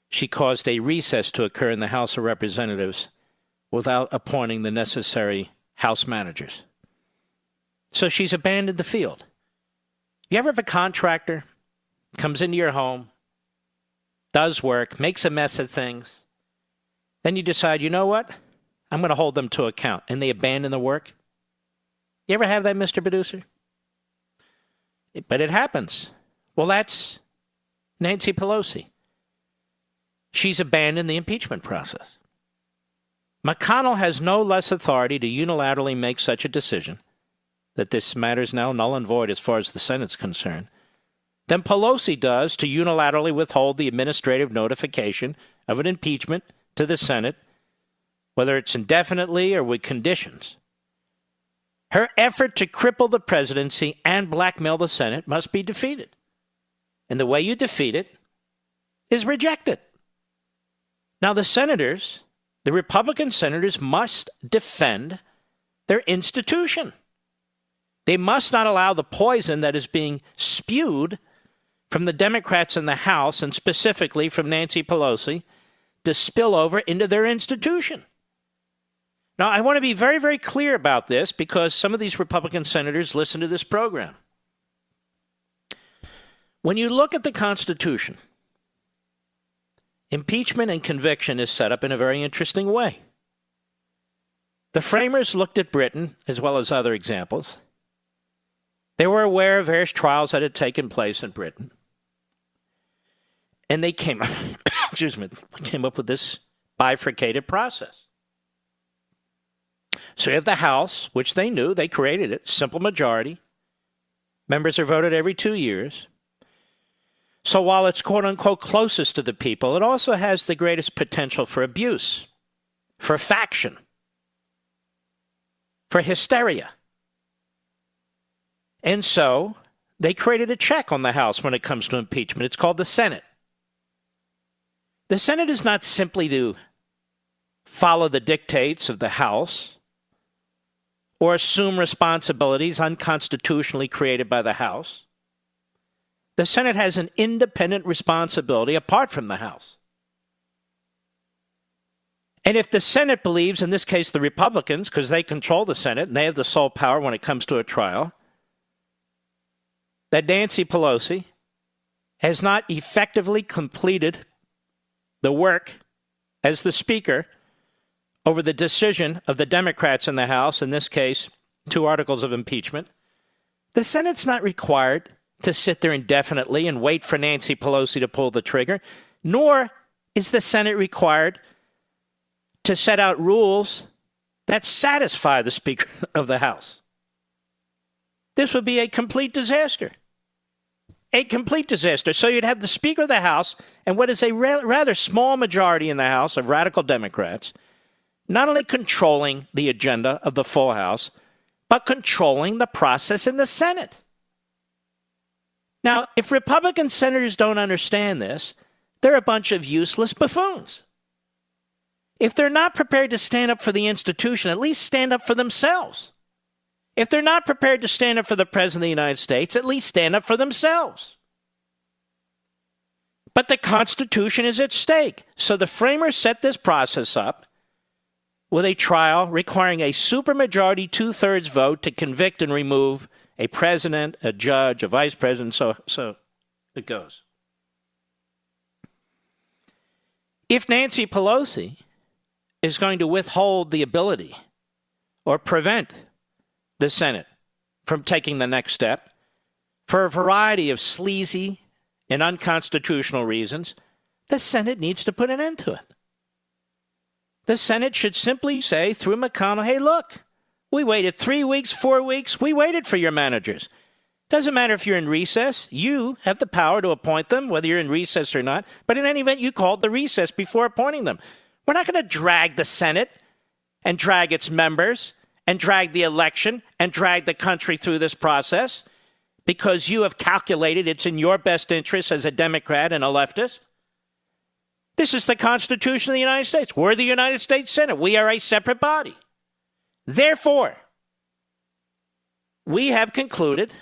she caused a recess to occur in the House of Representatives without appointing the necessary House managers. So she's abandoned the field. You ever have a contractor comes into your home, does work, makes a mess of things, then you decide, you know what? I'm going to hold them to account, and they abandon the work? You ever have that, Mr. Producer? But it happens. Well, that's Nancy Pelosi. She's abandoned the impeachment process. McConnell has no less authority to unilaterally make such a decision that this matter is now null and void as far as the Senate's concerned, than Pelosi does to unilaterally withhold the administrative notification of an impeachment to the Senate, whether it's indefinitely or with conditions. Her effort to cripple the presidency and blackmail the Senate must be defeated. And the way you defeat it is reject it. Now, the senators, the Republican senators, must defend their institution. They must not allow the poison that is being spewed from the Democrats in the House, and specifically from Nancy Pelosi, to spill over into their institution. Now, I want to be very, very clear about this because some of these Republican senators listen to this program. When you look at the Constitution, impeachment and conviction is set up in a very interesting way. The framers looked at Britain, as well as other examples. They were aware of various trials that had taken place in Britain. And they came up with this bifurcated process. So you have the House, which they knew, they created it, simple majority. Members are voted every 2 years. So while it's quote-unquote closest to the people, it also has the greatest potential for abuse, for faction, for hysteria. And so they created a check on the House when it comes to impeachment. It's called the Senate. The Senate is not simply to follow the dictates of the House or assume responsibilities unconstitutionally created by the House. The Senate has an independent responsibility apart from the House. And if the Senate believes, in this case the Republicans, because they control the Senate and they have the sole power when it comes to a trial, that Nancy Pelosi has not effectively completed the work as the Speaker over the decision of the Democrats in the House, in this case, 2 articles of impeachment, the Senate's not required to sit there indefinitely and wait for Nancy Pelosi to pull the trigger, nor is the Senate required to set out rules that satisfy the Speaker of the House. This would be a complete disaster. A complete disaster. So you'd have the Speaker of the House and what is a rather small majority in the House of radical Democrats not only controlling the agenda of the full House, but controlling the process in the Senate. Now, if Republican senators don't understand this, they're a bunch of useless buffoons. If they're not prepared to stand up for the institution, at least stand up for themselves. If they're not prepared to stand up for the President of the United States, at least stand up for themselves. But the Constitution is at stake. So the framers set this process up with a trial requiring a supermajority 2/3 vote to convict and remove a president, a judge, a vice president, so it goes. If Nancy Pelosi is going to withhold the ability or prevent the Senate from taking the next step for a variety of sleazy and unconstitutional reasons, the Senate needs to put an end to it. The Senate should simply say through McConnell, hey, look, we waited 3 weeks, 4 weeks. We waited for your managers. Doesn't matter if you're in recess. You have the power to appoint them, whether you're in recess or not. But in any event, you called the recess before appointing them. We're not going to drag the Senate and drag its members and drag the election and drag the country through this process because you have calculated it's in your best interest as a Democrat and a leftist. This is the Constitution of the United States. We're the United States Senate. We are a separate body. Therefore, we have concluded,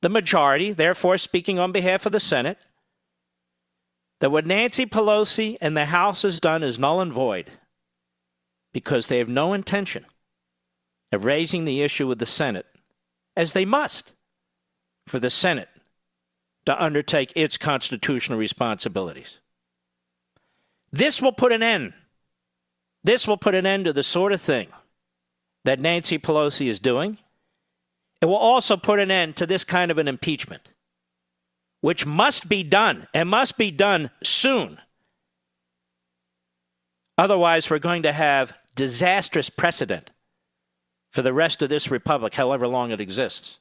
the majority, therefore speaking on behalf of the Senate, that what Nancy Pelosi and the House has done is null and void because they have no intention of raising the issue with the Senate, as they must, for the Senate to undertake its constitutional responsibilities. This will put an end. This will put an end to the sort of thing that Nancy Pelosi is doing. It will also put an end to this kind of an impeachment, which must be done and must be done soon. Otherwise, we're going to have disastrous precedent for the rest of this republic, however long it exists.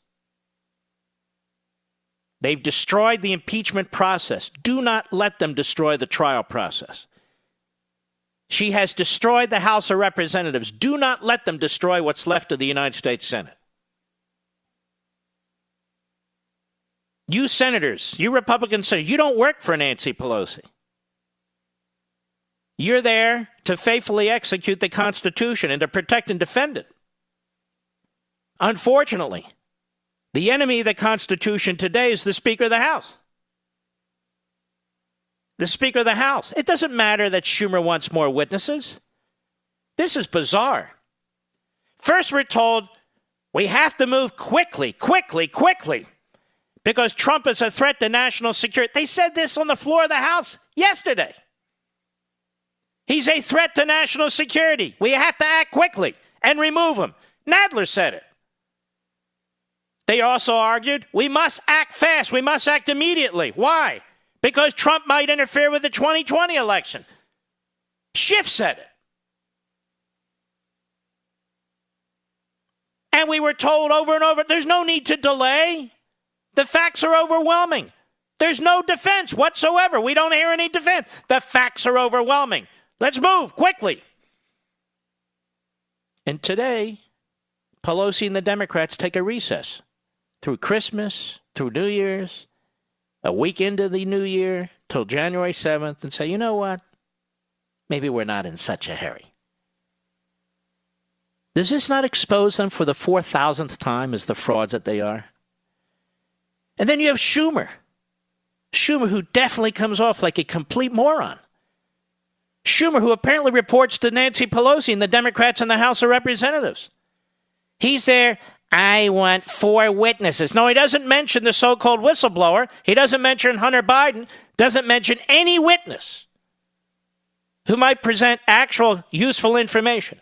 They've destroyed the impeachment process. Do not let them destroy the trial process. She has destroyed the House of Representatives. Do not let them destroy what's left of the United States Senate. You senators, you Republican senators, you don't work for Nancy Pelosi. You're there to faithfully execute the Constitution and to protect and defend it. Unfortunately, the enemy of the Constitution today is the Speaker of the House. The Speaker of the House. It doesn't matter that Schumer wants more witnesses. This is bizarre. First, we're told we have to move quickly, because Trump is a threat to national security. They said this on the floor of the House yesterday. He's a threat to national security. We have to act quickly and remove him. Nadler said it. They also argued, we must act fast. We must act immediately. Why? Because Trump might interfere with the 2020 election. Schiff said it. And we were told over and over, there's no need to delay. The facts are overwhelming. There's no defense whatsoever. We don't hear any defense. The facts are overwhelming. Let's move quickly. And today, Pelosi and the Democrats take a recess through Christmas, through New Year's, a week into the new year, till January 7th, and say, you know what? Maybe we're not in such a hurry. Does this not expose them for the 4,000th time as the frauds that they are? And then you have Schumer. Schumer, who definitely comes off like a complete moron. Schumer, who apparently reports to Nancy Pelosi and the Democrats in the House of Representatives. He's there, I want 4 witnesses. No, he doesn't mention the so-called whistleblower. He doesn't mention Hunter Biden. Doesn't mention any witness who might present actual useful information.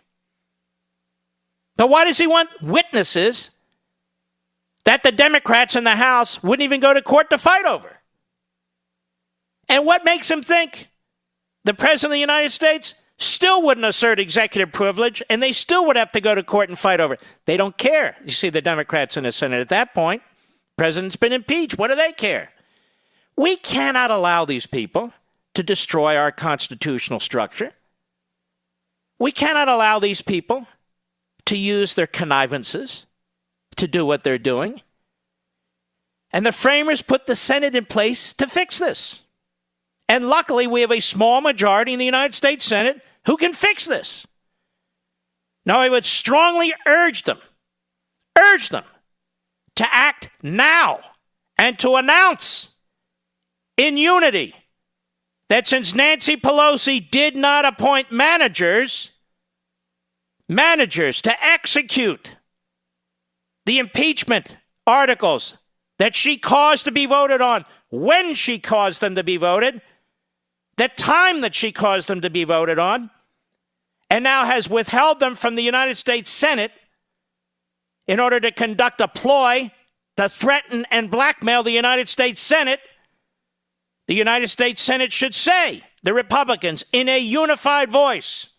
But why does he want witnesses that the Democrats in the House wouldn't even go to court to fight over? And what makes him think the President of the United States still wouldn't assert executive privilege, and they still would have to go to court and fight over it? They don't care. You see, the Democrats in the Senate at that point, the President's been impeached. What do they care? We cannot allow these people to destroy our constitutional structure. We cannot allow these people to use their connivances to do what they're doing. And the framers put the Senate in place to fix this. And luckily, we have a small majority in the United States Senate who can fix this. Now, I would strongly urge them to act now and to announce in unity that since Nancy Pelosi did not appoint managers to execute the impeachment articles that she caused to be voted on, when she caused them to be voted, the time that she caused them to be voted on, and now has withheld them from the United States Senate in order to conduct a ploy to threaten and blackmail the United States Senate, the United States Senate should say, the Republicans, in a unified voice,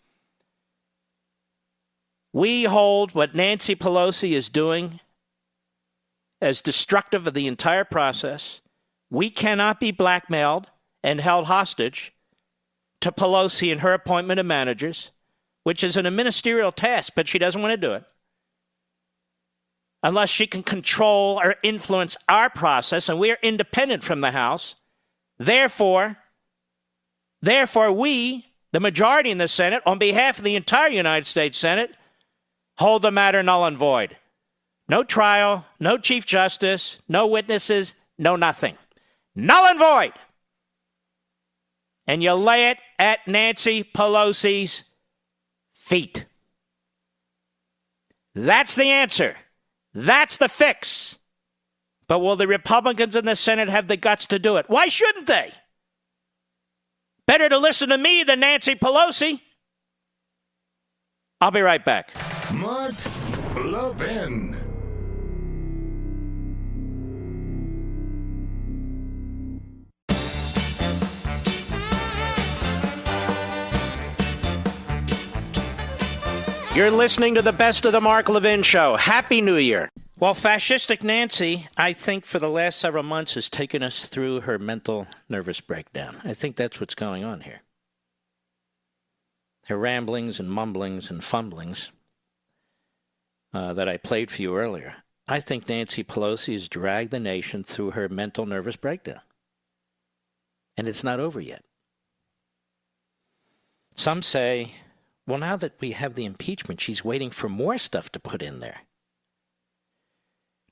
we hold what Nancy Pelosi is doing as destructive of the entire process. We cannot be blackmailed and held hostage to Pelosi and her appointment of managers, which is a ministerial task, but she doesn't want to do it, unless she can control or influence our process, and we are independent from the House. Therefore, we, the majority in the Senate, on behalf of the entire United States Senate, hold the matter null and void. No trial, no Chief Justice, no witnesses, no nothing. Null and void. And you lay it at Nancy Pelosi's feet. That's the answer. That's the fix. But will the Republicans in the Senate have the guts to do it? Why shouldn't they? Better to listen to me than Nancy Pelosi. I'll be right back. Mark Levin. You're listening to the Best of the Mark Levin Show. Happy New Year. Well, fascistic Nancy, I think for the last several months has taken us through her mental nervous breakdown. I think that's what's going on here. Her ramblings and mumblings and fumblings that I played for you earlier. I think Nancy Pelosi has dragged the nation through her mental nervous breakdown. And it's not over yet. Some say, well, now that we have the impeachment, she's waiting for more stuff to put in there.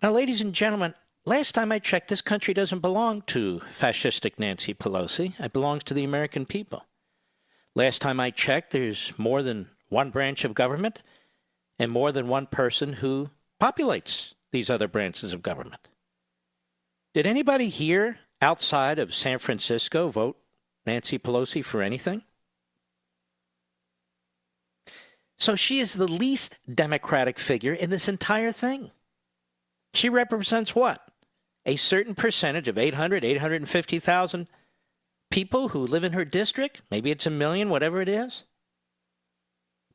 Now, ladies and gentlemen, last time I checked, this country doesn't belong to fascistic Nancy Pelosi. It belongs to the American people. Last time I checked, there's more than one branch of government and more than one person who populates these other branches of government. Did anybody here outside of San Francisco vote Nancy Pelosi for anything? So she is the least democratic figure in this entire thing. She represents what? A certain percentage of 850,000 people who live in her district? Maybe it's 1 million, whatever it is.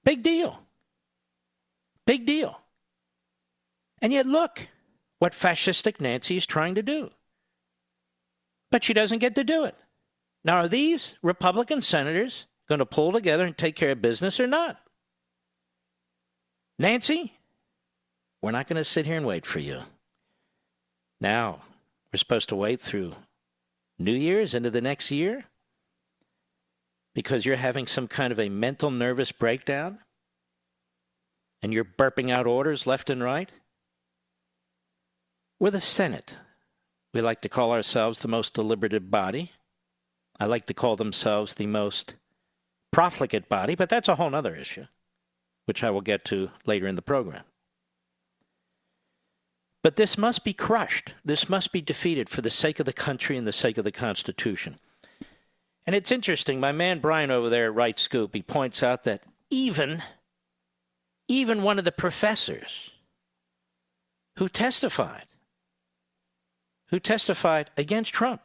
Big deal. Big deal. And yet look what fascistic Nancy is trying to do. But she doesn't get to do it. Now, are these Republican senators going to pull together and take care of business or not? Nancy, we're not going to sit here and wait for you. Now, we're supposed to wait through New Year's into the next year because you're having some kind of a mental nervous breakdown and you're burping out orders left and right? We're the Senate. We like to call ourselves the most deliberative body. I like to call themselves the most profligate body, but that's a whole other issue, which I will get to later in the program. But this must be crushed. This must be defeated for the sake of the country and the sake of the Constitution. And it's interesting, my man Brian over there at Right Scoop, he points out that even one of the professors who testified against Trump,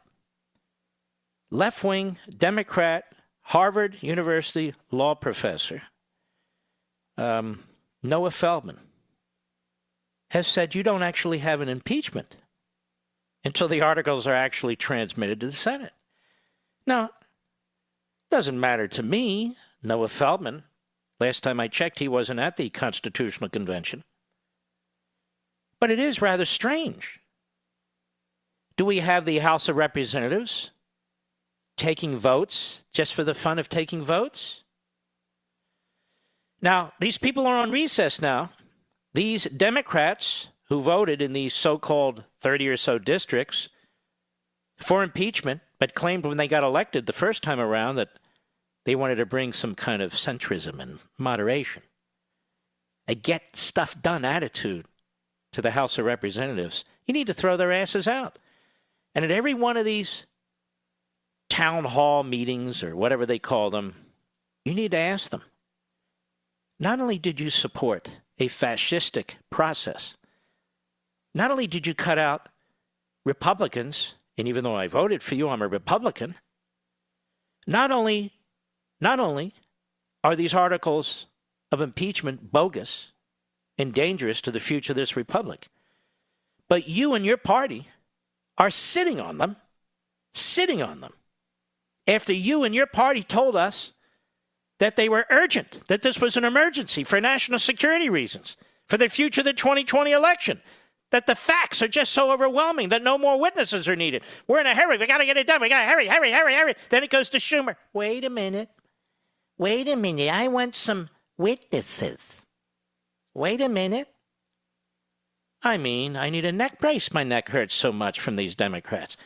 left-wing Democrat, Harvard University law professor, Noah Feldman, has said you don't actually have an impeachment until the articles are actually transmitted to the Senate. Now, it doesn't matter to me, Noah Feldman. Last time I checked, he wasn't at the Constitutional Convention. But it is rather strange. Do we have the House of Representatives taking votes just for the fun of taking votes? Now, these people are on recess now. These Democrats who voted in these so-called 30 or so districts for impeachment, but claimed when they got elected the first time around that they wanted to bring some kind of centrism and moderation, a get-stuff-done attitude to the House of Representatives. You need to throw their asses out. And at every one of these town hall meetings or whatever they call them, you need to ask them, not only did you support a fascistic process, not only did you cut out Republicans, and even though I voted for you, I'm a Republican, not only are these articles of impeachment bogus and dangerous to the future of this republic, but you and your party are sitting on them after you and your party told us that they were urgent, that this was an emergency for national security reasons, for the future of the 2020 election, that the facts are just so overwhelming that no more witnesses are needed. We're in a hurry. We got to get it done. We got to hurry. Then it goes to Schumer. Wait a minute. I want some witnesses. Wait a minute. I mean, I need a neck brace. My neck hurts so much from these Democrats.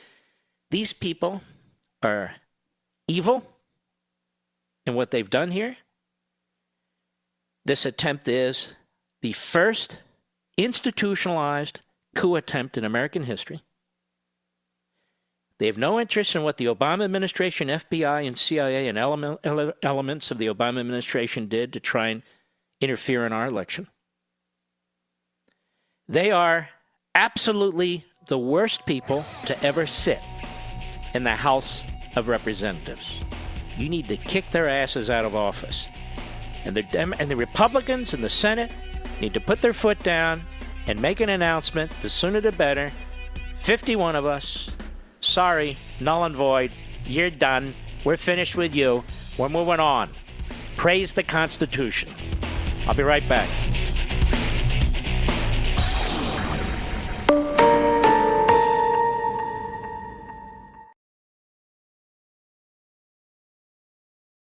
These people are evil in what they've done here. This attempt is the first institutionalized coup attempt in American history. They have no interest in what the Obama administration, FBI, and CIA and elements of the Obama administration did to try and interfere in our election. They are absolutely the worst people to ever sit in the House of Representatives. You need to kick their asses out of office. And the Republicans in the Senate need to put their foot down and make an announcement. The sooner the better. 51 of us. Sorry, null and void. You're done. We're finished with you. We're moving on. Praise the Constitution. I'll be right back.